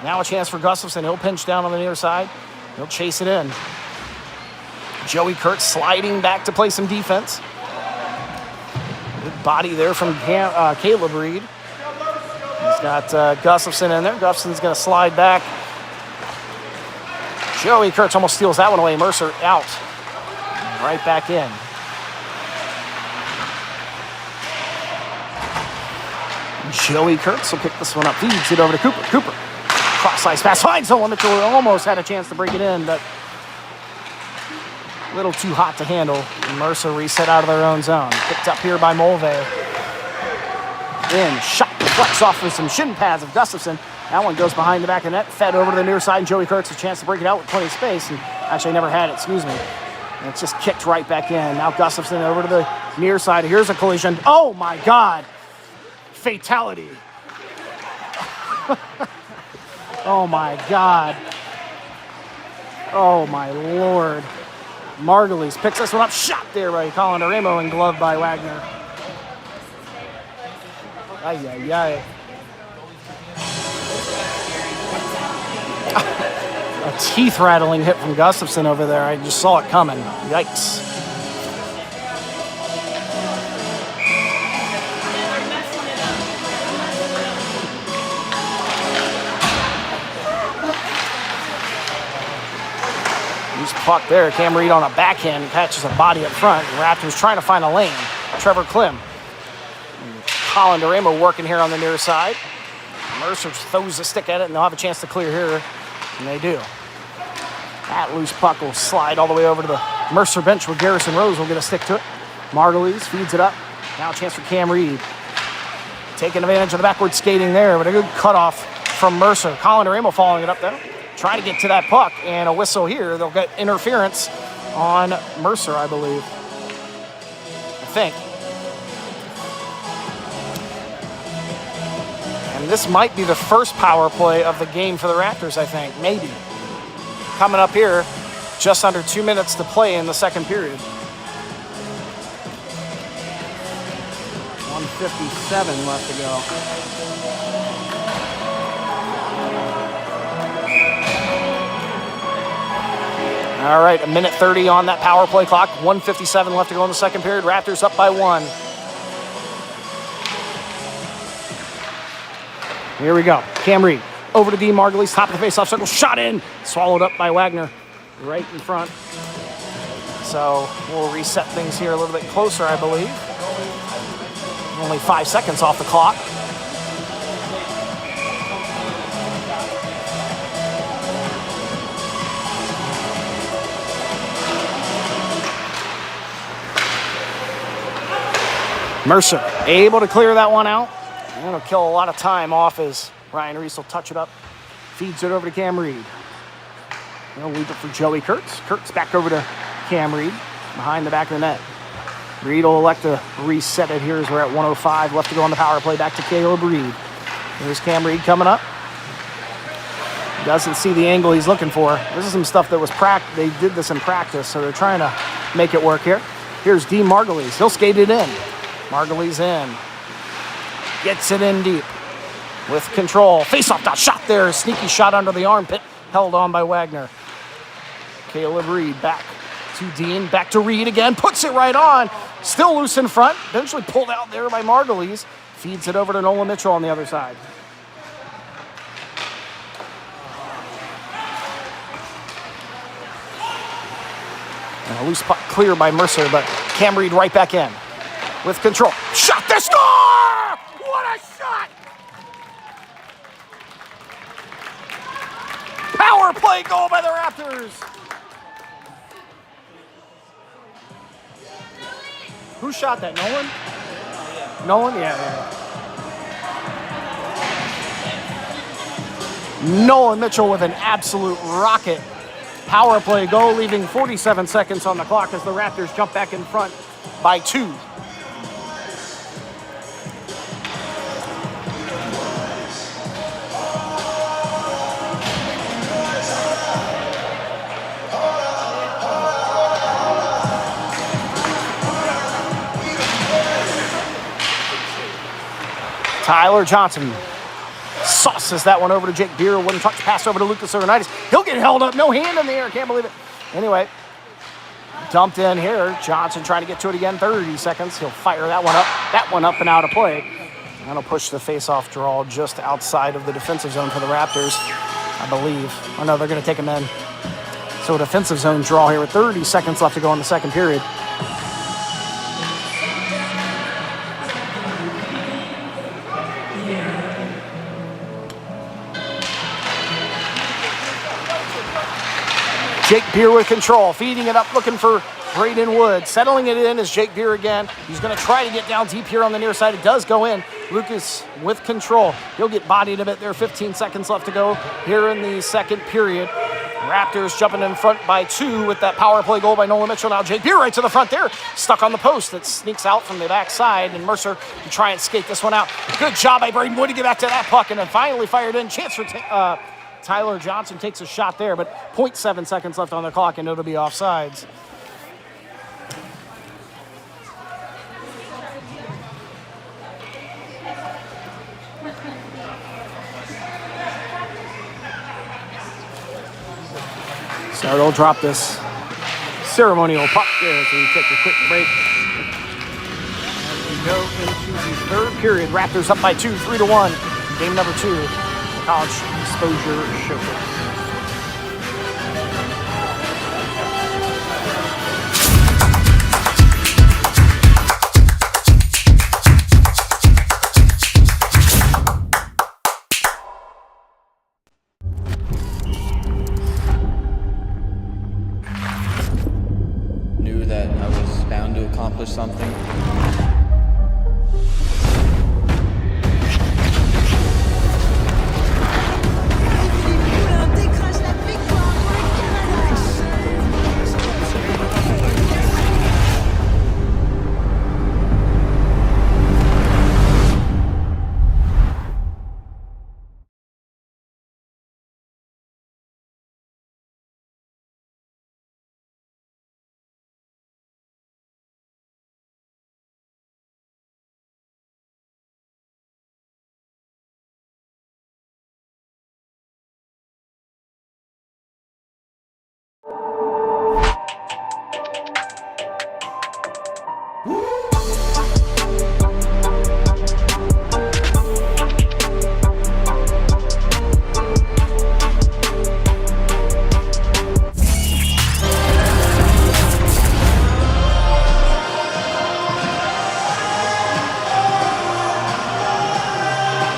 Speaker 2: Now a chance for Gustafson. He'll pinch down on the near side. He'll chase it in. Joey Kurtz sliding back to play some defense. Good body there from Caleb Reed. He's got Gustafson in there. Gustafson's going to slide back. Joey Kurtz almost steals that one away. Mercer out. Right back in. Joey Kurtz will pick this one up. Feeds it over to Cooper. Cooper. Cross-ice pass. Finds Nolan Mitchell. Almost had a chance to break it in, but a little too hot to handle. Mercer reset out of their own zone. Picked up here by Mulvey. In. Shot deflects off with some shin pads of Gustafson. That one goes behind the back of the net. Fed over to the near side. And Joey Kurtz a chance to break it out with plenty of space. And actually never had it, excuse me. And it's just kicked right back in. Now Gustafson over to the near side. Here's a collision. Oh my God. Fatality. Oh my God. Oh my Lord. Margulies picks this one up. Shot there by Colin Aremo and gloved by Wagner. Ay, ay, ay. A teeth-rattling hit from Gustafson over there. I just saw it coming. Yikes. Loose puck there. Cam Reed on a backhand catches a body up front. The Raptors trying to find a lane. Trevor Klim. Colin Aremo working here on the near side. Mercer throws a stick at it, and they'll have a chance to clear here, and they do. That loose puck will slide all the way over to the Mercer bench where Garrison Rose will get a stick to it. Margulies feeds it up. Now a chance for Cam Reed. Taking advantage of the backward skating there, but a good cutoff from Mercer. Colin Aremo following it up there. Trying to get to that puck, and a whistle here. They'll get interference on Mercer, I believe. I think. And this might be the first power play of the game for the Raptors, I think. Maybe. Coming up here, just under 2 minutes to play in the second period. 1:57 left to go. All right, 1:30 on that power play clock. 1:57 left to go in the second period. Raptors up by 1. Here we go. Cam Reed over to Dean Margulies, top of the faceoff circle, shot in, swallowed up by Wagner, right in front. So we'll reset things here a little bit closer, I believe. Only 5 seconds off the clock. Mercer able to clear that one out. That'll kill a lot of time off as Ryan Reese will touch it up. Feeds it over to Cam Reed. They'll leave it for Joey Kurtz. Kurtz back over to Cam Reed behind the back of the net. Reed will elect to reset it here as we're at 1:05 left to go on the power play. Back to Caleb Reed. There's Cam Reed coming up. Doesn't see the angle he's looking for. This is some stuff that was they did this in practice, so they're trying to make it work here. Here's Dean Margulies. He'll skate it in. Margulies in. Gets it in deep with control. Face-off dot shot there. Sneaky shot under the armpit. Held on by Wagner. Caleb Reed back to Dean. Back to Reed again. Puts it right on. Still loose in front. Eventually pulled out there by Margulies. Feeds it over to Nolan Mitchell on the other side. And a loose puck clear by Mercer, but Cam Reed right back in. With control. Shot, they score! What a shot! Power play goal by the Raptors. Who shot that? Nolan? Nolan? Yeah. Nolan Mitchell with an absolute rocket power play goal, leaving 47 seconds on the clock as the Raptors jump back in front by 2. Tyler Johnson sauces that one over to Jake Beer. One touch pass over to Lucas Ioannidis. He'll get held up. No hand in the air. Can't believe it. Anyway, dumped in here. Johnson trying to get to it again. 30 seconds. He'll fire that one up. That one up and out of play. That'll push the face-off draw just outside of the defensive zone for the Raptors, I believe. Oh, no, they're going to take him in. So a defensive zone draw here with 30 seconds left to go in the second period. Jake Beer with control, feeding it up, looking for Braden Wood. Settling it in is Jake Beer again. He's going to try to get down deep here on the near side. It does go in. Lucas with control. He'll get bodied a bit there. 15 seconds left to go here in the second period. Raptors jumping in front by 2 with that power play goal by Nolan Mitchell. Now Jake Beer right to the front there. Stuck on the post. That sneaks out from the backside. And Mercer to try and skate this one out. Good job by Braden Wood to get back to that puck. And then finally fired in. Chance for Tyler Johnson takes a shot there, but 0.7 seconds left on the clock, and it'll be offsides. So they'll drop this ceremonial puck there as we take a quick break. As we go into the third period, Raptors up by 2, 3-1. Game number 2. College Exposure Showcase.
Speaker 4: Knew that I was bound to accomplish something.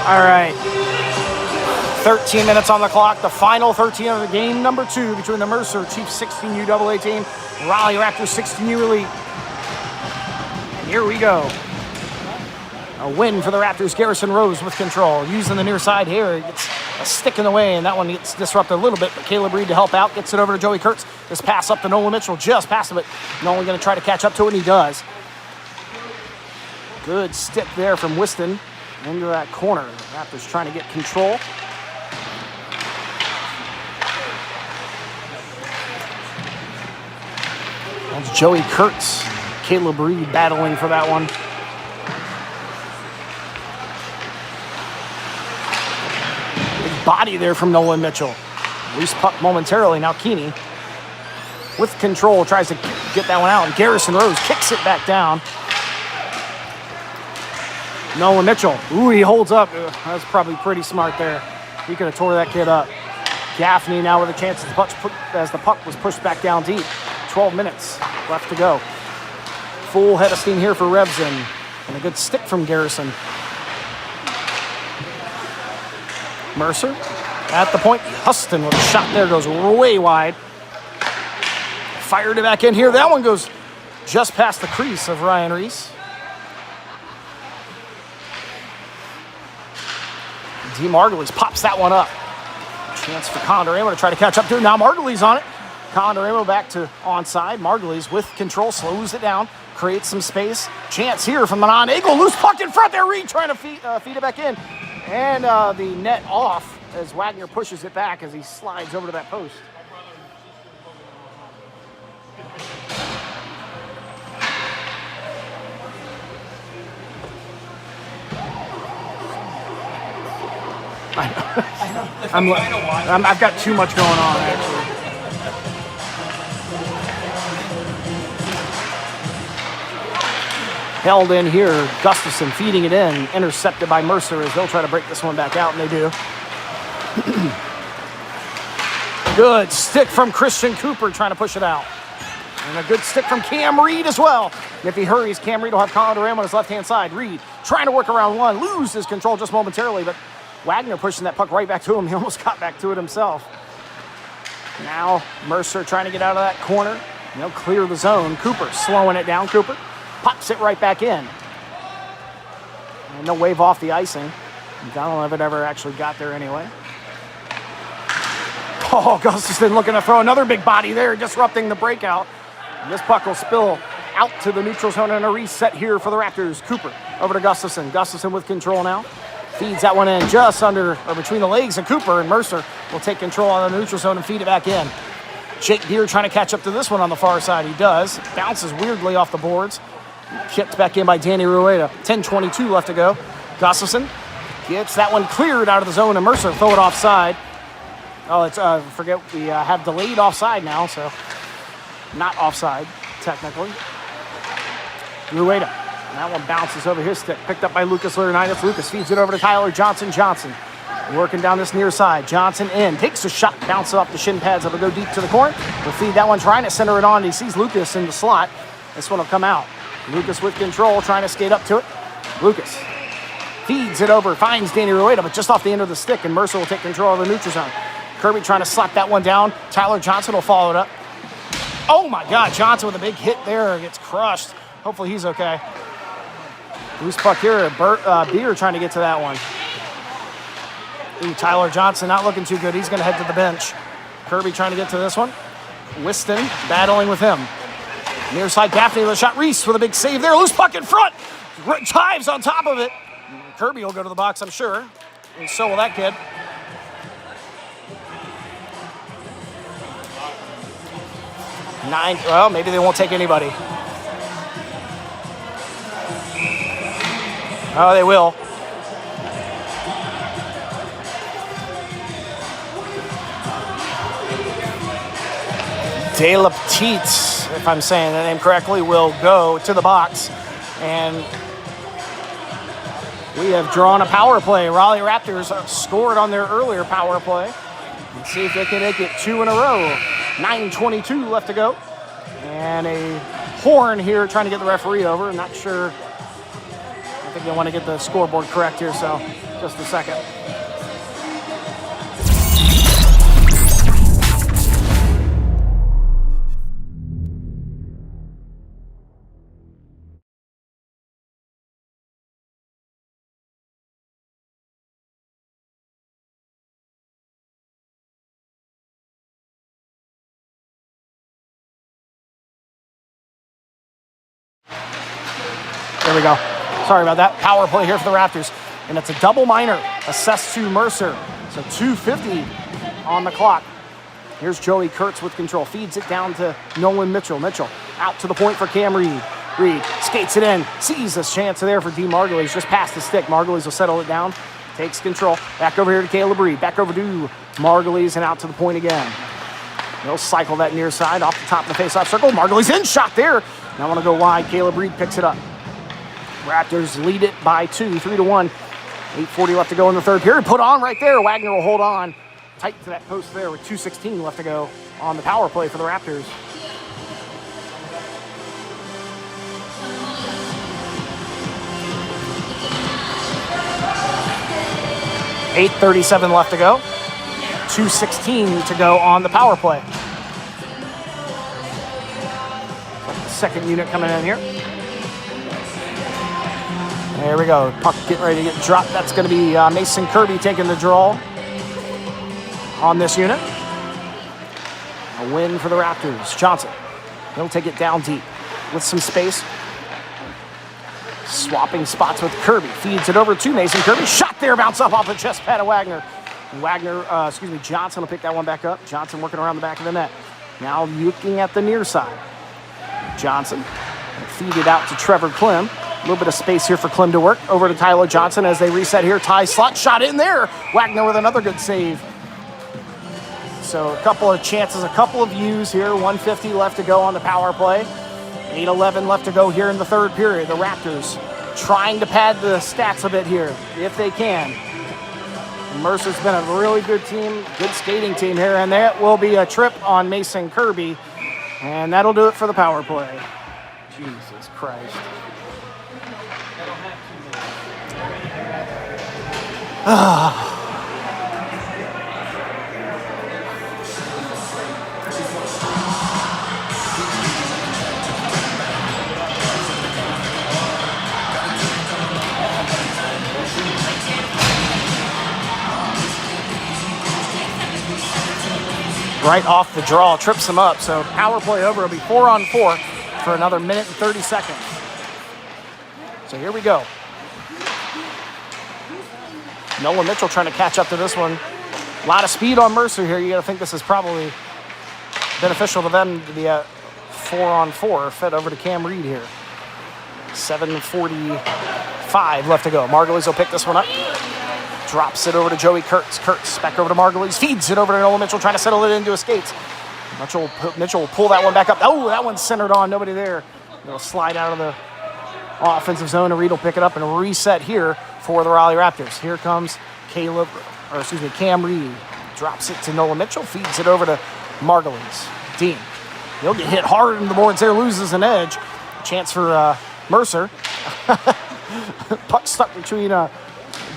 Speaker 2: All right, 13 minutes on the clock. The final 13 of the game number 2 between the Mercer Chiefs 16U AA team, Raleigh Raptors 16U Elite. And here we go. A win for the Raptors. Garrison Rose with control. Using the near side here. He gets a stick in the way, and that one gets disrupted a little bit, but Caleb Reed to help out. Gets it over to Joey Kurtz. This pass up to Nolan Mitchell. Just past him, but Nolan going to try to catch up to it, and he does. Good stick there from Whiston into that corner. The Raptors trying to get control. That's Joey Kurtz. Caleb Reed battling for that one. Big body there from Nolan Mitchell. Loose puck momentarily. Now Keeney with control tries to get that one out. And Garrison Rose kicks it back down. Nolan Mitchell. Ooh, he holds up. That's probably pretty smart there. He could have tore that kid up. Gaffney now with a chance as the puck was pushed back down deep. 12 minutes left to go. Full head of steam here for Revson. And a good stick from Garrison. Mercer at the point. Huston with a shot there, goes way wide. Fired it back in here. That one goes just past the crease of Ryan Reese. D. Margulies pops that one up. Chance for Condoramo to try to catch up to it. Now Margulies on it. Condoramo back to onside. Margulies with control, slows it down, creates some space. Chance here from Manon. Eagle, loose puck in front there. Reed trying to feed it back in. And the net off as Wagner pushes it back as he slides over to that post. I've got too much going on, actually. Held in here, Gustafson feeding it in, intercepted by Mercer as they'll try to break this one back out, and they do. Good stick from Christian Cooper trying to push it out. And a good stick from Cam Reed as well. And if he hurries, Cam Reed will have Condoramo on his left-hand side. Reed trying to work around one, loses control just momentarily, but Wagner pushing that puck right back to him. He almost got back to it himself. Now Mercer trying to get out of that corner. They'll clear the zone. Cooper slowing it down. Cooper pops it right back in. And they'll wave off the icing. I don't know if it ever actually got there anyway. Oh, Gustafson looking to throw another big body there, disrupting the breakout. And this puck will spill out to the neutral zone and a reset here for the Raptors. Cooper over to Gustafson. Gustafson with control now. Feeds that one in just under or between the legs of Cooper, and Mercer will take control on the neutral zone and feed it back in. Jake Beer trying to catch up to this one on the far side. He does. Bounces weirdly off the boards. Kicked back in by Danny Rueda. 10:22 left to go. Gustafson gets that one cleared out of the zone, and Mercer throw it offside. Oh, it's forget we have delayed offside now, so not offside technically. Rueda. That one bounces over his stick. Picked up by Lucas Laurinaitis. Lucas feeds it over to Tyler Johnson. Johnson working down this near side. Johnson in. Takes a shot. Bounces off the shin pads. It'll go deep to the corner. We'll feed that one. Trying to center it on. He sees Lucas in the slot. This one will come out. Lucas with control. Trying to skate up to it. Lucas feeds it over. Finds Danny Rueda, but just off the end of the stick. And Mercer will take control of the neutral zone. Kirby trying to slap that one down. Tyler Johnson will follow it up. Oh my God. Johnson with a big hit there. Gets crushed. Hopefully he's okay. Loose puck here. Beer trying to get to that one. Ooh, Tyler Johnson not looking too good. He's going to head to the bench. Kirby trying to get to this one. Whiston battling with him. Near side, Gaffney with a shot. Reese with a big save there. Loose puck in front. Chives on top of it. Kirby will go to the box, I'm sure. And so will that kid. Well, maybe they won't take anybody. Oh, they will. De La Petite, if I'm saying the name correctly, will go to the box. And we have drawn a power play. Raleigh Raptors scored on their earlier power play. Let's see if they can make it 2 in a row. 9:22 left to go. And a horn here trying to get the referee over. I'm not sure. I think they want to get the scoreboard correct here, so just a second. There we go. Sorry about that. Power play here for the Raptors. And it's a double minor assessed to Mercer. So 2:50 on the clock. Here's Joey Kurtz with control. Feeds it down to Nolan Mitchell. Mitchell out to the point for Cam Reed. Reed skates it in. Sees this chance there for D. Margulies. Just past the stick. Margulies will settle it down. Takes control. Back over here to Caleb Reed. Back over to Margulies and out to the point again. They'll cycle that near side off the top of the face-off circle. Margulies in. Shot there. Now I want to go wide. Caleb Reed picks it up. Raptors lead it by 2, 3-1. 8:40 left to go in the third period. Put on right there. Wagner will hold on tight to that post there with 2:16 left to go on the power play for the Raptors. 8:37 left to go. 2:16 to go on the power play. Second unit coming in here. There we go. Puck getting ready to get dropped. That's going to be Mason Kirby taking the draw on this unit. A win for the Raptors. Johnson. He'll take it down deep with some space. Swapping spots with Kirby. Feeds it over to Mason Kirby. Shot there. Bounce off the chest pad of Wagner. Johnson will pick that one back up. Johnson working around the back of the net. Now looking at the near side. Johnson. Feed it out to Trevor Klim. A little bit of space here for Klim to work. Over to Tyler Johnson as they reset here. Ty slot shot in there. Wagner with another good save. So a couple of chances, a couple of views here. 1:50 left to go on the power play. 8:11 left to go here in the third period. The Raptors trying to pad the stats a bit here, if they can. Mercer's been a really good team, good skating team here, and that will be a trip on Mason Kirby. And that'll do it for the power play. Jesus Christ. Right off the draw, trips him up. So power play over. It'll be 4-on-4 for another minute and 30 seconds. So here we go. Nolan Mitchell trying to catch up to this one. A lot of speed on Mercer here. You got to think this is probably beneficial to them to be a 4-on-4. Fed over to Cam Reed here. 7:45 left to go. Margulies will pick this one up. Drops it over to Joey Kurtz. Kurtz back over to Margulies. Feeds it over to Nolan Mitchell, trying to settle it into his skates. Mitchell will pull that one back up. Oh, that one's centered on. Nobody there. It'll slide out of the offensive zone, and Reed will pick it up and reset here for the Raleigh Raptors. Here comes Cam Reed. Drops it to Nolan Mitchell. Feeds it over to Margulies. Dean. He'll get hit hard in the boards there. Loses an edge. Chance for Mercer. Puck stuck between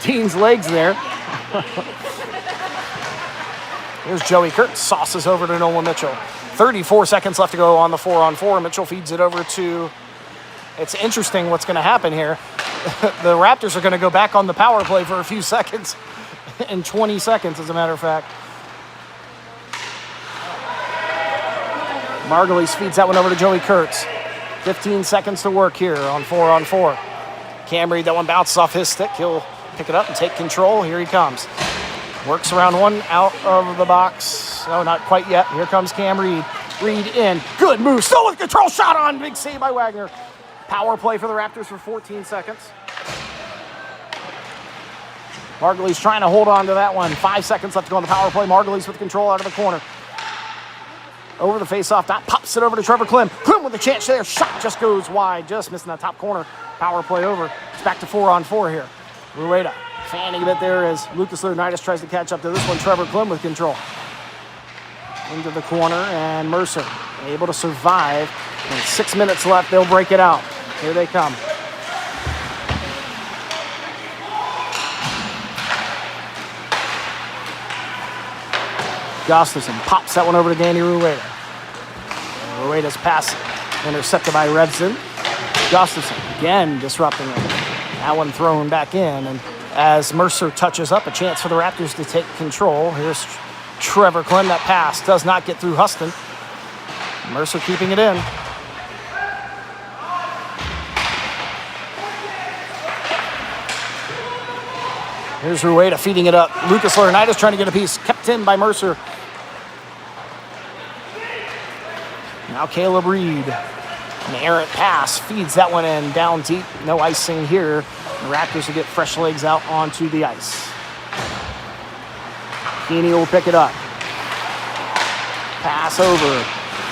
Speaker 2: Dean's legs there. Here's Joey Kurtz. Sauces over to Nolan Mitchell. 34 seconds left to go on the 4-on-4. Mitchell feeds it over to... It's interesting what's going to happen here. The Raptors are going to go back on the power play for a few seconds. In 20 seconds, as a matter of fact. Margulies feeds that one over to Joey Kurtz. 15 seconds to work here on 4-on-4. Cam Reed, that one bounces off his stick. He'll pick it up and take control. Here he comes. Works around one out of the box. No, not quite yet. Here comes Cam Reed. Reed in. Good move. Still with control. Shot on. Big save by Wagner. Power play for the Raptors for 14 seconds. Margulies trying to hold on to that one. 5 seconds left to go on the power play. Margulies with control out of the corner. Over the faceoff dot. Pops it over to Trevor Klim. Klim with a chance there. Shot just goes wide. Just missing that top corner. Power play over. It's back to 4-on-4 here. Rueda fanning a bit there as Lucas Leonidas tries to catch up to this one. Trevor Klim with control. Into the corner, and Mercer able to survive. And 6 minutes left, they'll break it out. Here they come. Gustafson pops that one over to Danny Rueda. Rueda's pass intercepted by Revson. Gustafson again disrupting it. That one thrown back in, and as Mercer touches up, a chance for the Raptors to take control. Here's Trevor Klim. That pass does not get through Huston. Mercer keeping it in. Here's Rueda feeding it up. Lucas Leonidas trying to get a piece. Kept in by Mercer. Now Caleb Reed. An errant pass. Feeds that one in. Down deep. No icing here. The Raptors will get fresh legs out onto the ice. Heaney will pick it up. Pass over.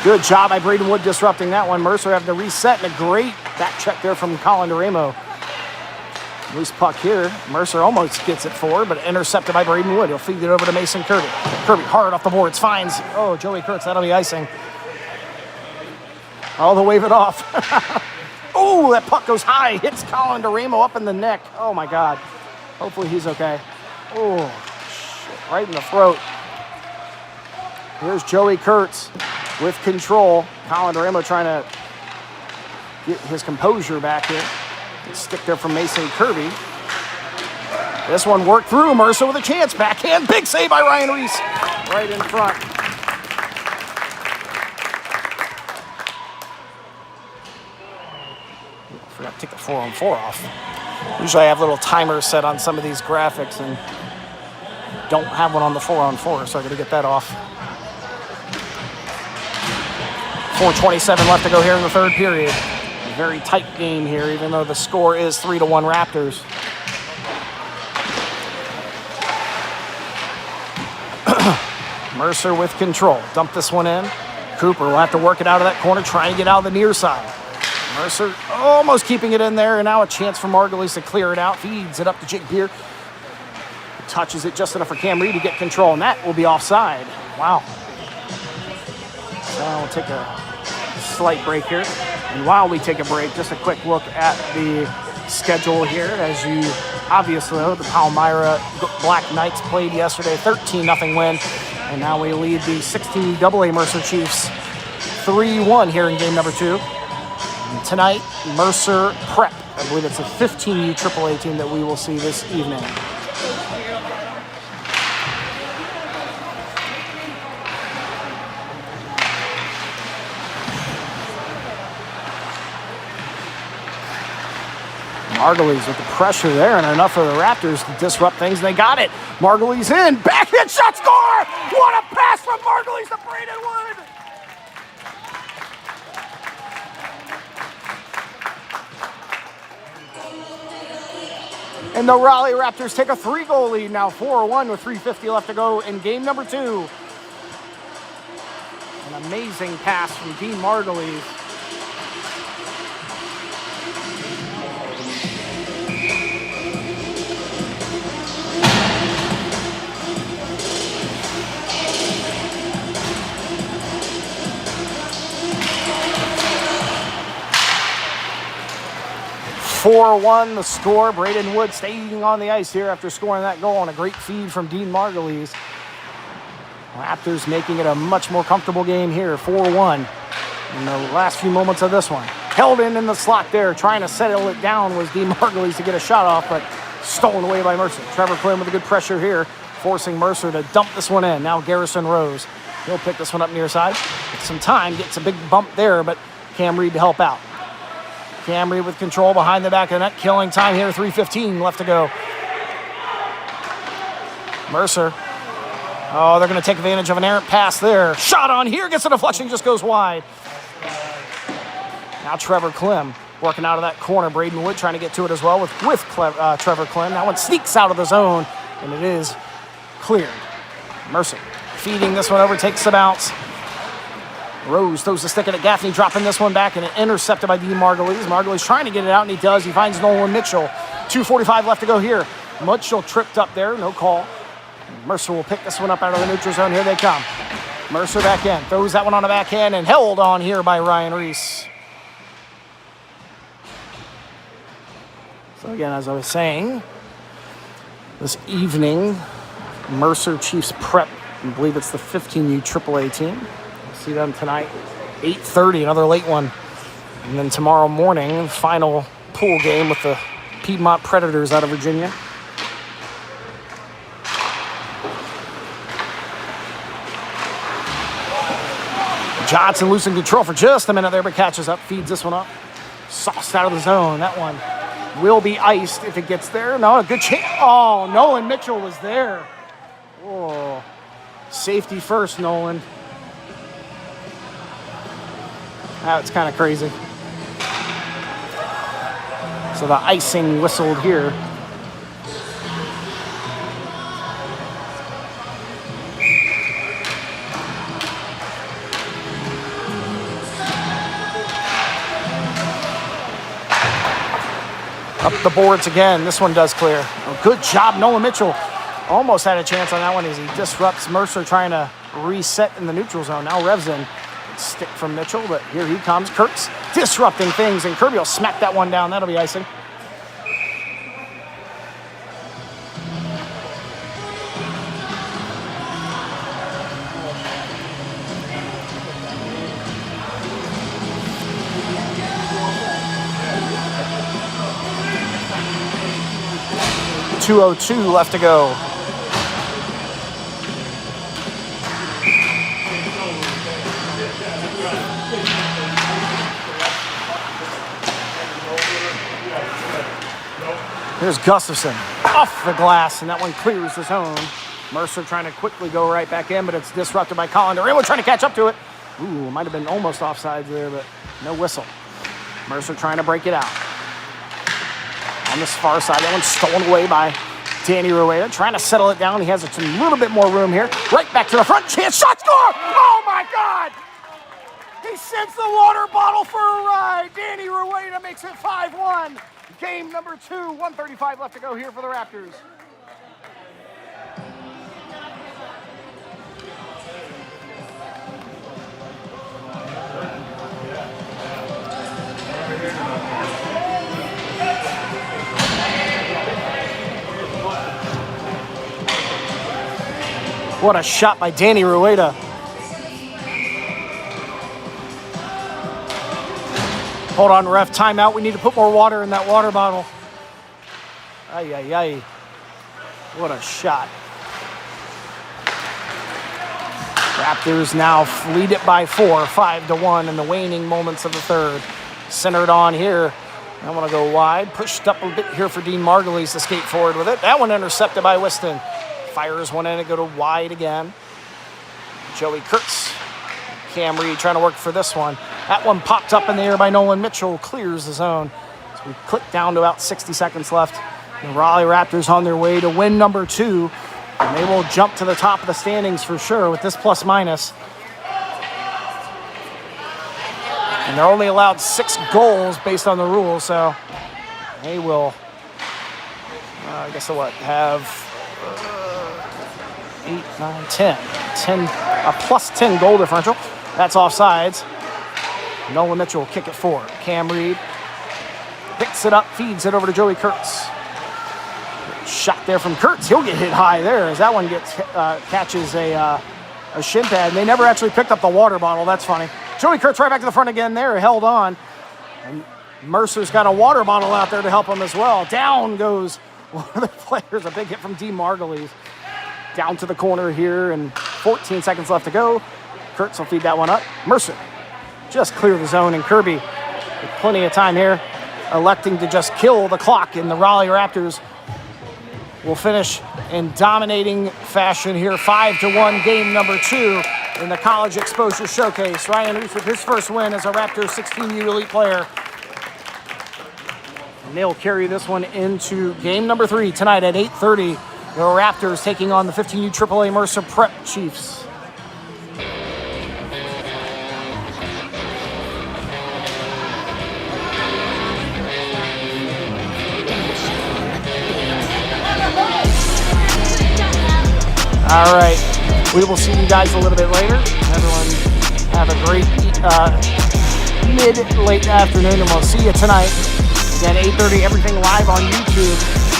Speaker 2: Good job by Braden Wood disrupting that one. Mercer having to reset, and a great back check there from Colin DeRamo. Loose puck here. Mercer almost gets it forward, but intercepted by Braden Wood. He'll feed it over to Mason Kirby. Kirby hard off the boards. Finds, Joey Kurtz. That'll be icing. Oh, they'll wave it off. Oh, that puck goes high. Hits Colin DeRamo up in the neck. Oh, my God. Hopefully he's okay. Oh, shit, right in the throat. Here's Joey Kurtz with control. Colin Duramo trying to get his composure back here. Stick there from Mason Kirby. This one worked through. Mercer with a chance. Backhand. Big save by Ryan Reese. Right in front. Forgot to take the 4-on-4 off. Usually I have little timers set on some of these graphics and don't have one on the 4-on-4, so I got to get that off. 4:27 left to go here in the third period. A very tight game here, even though the score is 3-1 Raptors. Mercer with control. Dump this one in. Cooper will have to work it out of that corner, trying to get out of the near side. Mercer almost keeping it in there, and now a chance for Margulies to clear it out. Feeds it up to Jake Beer. Touches it just enough for Cam Reed to get control, and that will be offside. Wow. So we'll take a slight break here. And while we take a break, just a quick look at the schedule here. As you obviously know, the Palmyra Black Knights played yesterday, 13-0 win. And now we lead the 16 AA Mercer Chiefs 3-1 here in game number 2. And tonight, Mercer Prep. I believe it's a 15U AAA team that we will see this evening. Margulies with the pressure there, and enough for the Raptors to disrupt things. They got it. Margulies in. Backhand shot, score! What a pass from Margulies to Braden Wood! And the Raleigh Raptors take a 3-goal lead now, 4-1 with 3:50 left to go in game number 2. An amazing pass from Dean Margulies. (4-1) the score. Braden Wood staying on the ice here after scoring that goal on a great feed from Dean Margulies. Raptors making it a much more comfortable game here, 4-1 in the last few moments of this one. Held in the slot there, trying to settle it down was Dean Margulies to get a shot off, but stolen away by Mercer. Trevor Clem with a good pressure here, forcing Mercer to dump this one in. Now Garrison Rose. He'll pick this one up near side. With some time, gets a big bump there, but Cam Reed to help out. Cam Reed with control behind the back of the net, killing time here, 3:15 left to go. Mercer. Oh, they're going to take advantage of an errant pass there. Shot on here, gets a deflection, just goes wide. Now Trevor Clem working out of that corner. Braden Wood trying to get to it as well with Trevor Clem. That one sneaks out of the zone, and it is cleared. Mercer feeding this one over, takes the bounce. Rose throws the stick at it. Gaffney dropping this one back, and intercepted by Dean Margulies. Margulies trying to get it out, and he does. He finds Nolan Mitchell. 2:45 left to go here. Mitchell tripped up there, no call. Mercer will pick this one up out of the neutral zone. Here they come. Mercer back in, throws that one on the backhand, and held on here by Ryan Reese. So again, as I was saying, this evening, Mercer Chiefs Prep, I believe it's the 15U AAA team. See them tonight, 8:30, another late one. And then tomorrow morning, final pool game with the Piedmont Predators out of Virginia. Johnson losing control for just a minute there, but catches up, feeds this one up. Sauced out of the zone. That one will be iced if it gets there. No, a good chance. Oh, Nolan Mitchell was there. Oh, safety first, Nolan. That's kind of crazy. So the icing whistled here. Up the boards again. This one does clear. Oh, good job, Nolan Mitchell. Almost had a chance on that one as he disrupts Mercer trying to reset in the neutral zone. Now revs in. Stick from Mitchell, but here he comes. Kurtz disrupting things, and Kirby will smack that one down. That'll be icing. 2:02 left to go. Here's Gustafson off the glass, and that one clears the zone. Mercer trying to quickly go right back in, but it's disrupted by Collin. We're trying to catch up to it. Ooh, might have been almost offsides there, but no whistle. Mercer trying to break it out. On this far side, that one's stolen away by Danny Rueda, trying to settle it down. He has a little bit more room here. Right back to the front, chance, shot, score! Oh my God! He sends the water bottle for a ride. Danny Rueda makes it 5-1. Game number 2, 1:35 left to go here for the Raptors. What a shot by Danny Rueda. Hold on, ref, timeout. We need to put more water in that water bottle. Ay, ay, ay. What a shot. Raptors now lead it by 4, 5-1 in the waning moments of the third. Centered on here. I want to go wide. Pushed up a bit here for Dean Margulies to skate forward with it. That one intercepted by Whiston. Fires one in and go to wide again. Joey Kurtz. Cam Reed trying to work for this one. That one popped up in the air by Nolan Mitchell. Clears the zone. So we click down to about 60 seconds left. The Raleigh Raptors on their way to win number 2. And they will jump to the top of the standings for sure with this plus minus. And they're only allowed 6 goals based on the rules, so they will, I guess what, have 8, 9, 10, a plus 10 goal differential. That's offsides. Nolan Mitchell will kick it forward. Cam Reed picks it up, feeds it over to Joey Kurtz. Shot there from Kurtz. He'll get hit high there as that one gets catches a shin pad. And they never actually picked up the water bottle. That's funny. Joey Kurtz right back to the front again there, held on. And Mercer's got a water bottle out there to help him as well. Down goes one of the players. A big hit from D. Margulies. Down to the corner here and 14 seconds left to go. Kurtz will feed that one up. Mercer just clear the zone, and Kirby with plenty of time here, electing to just kill the clock, and the Raleigh Raptors will finish in dominating fashion here. 5-1 game number 2 in the College Exposure Showcase. Ryan Reese with his first win as a Raptors 16U Elite player. And they'll carry this one into game number 3 tonight at 8:30. The Raptors taking on the 15U AAA Mercer Prep Chiefs. All right, we will see you guys a little bit later. Everyone have a great mid-late afternoon, and we'll see you tonight. Again, 8:30, everything live on YouTube.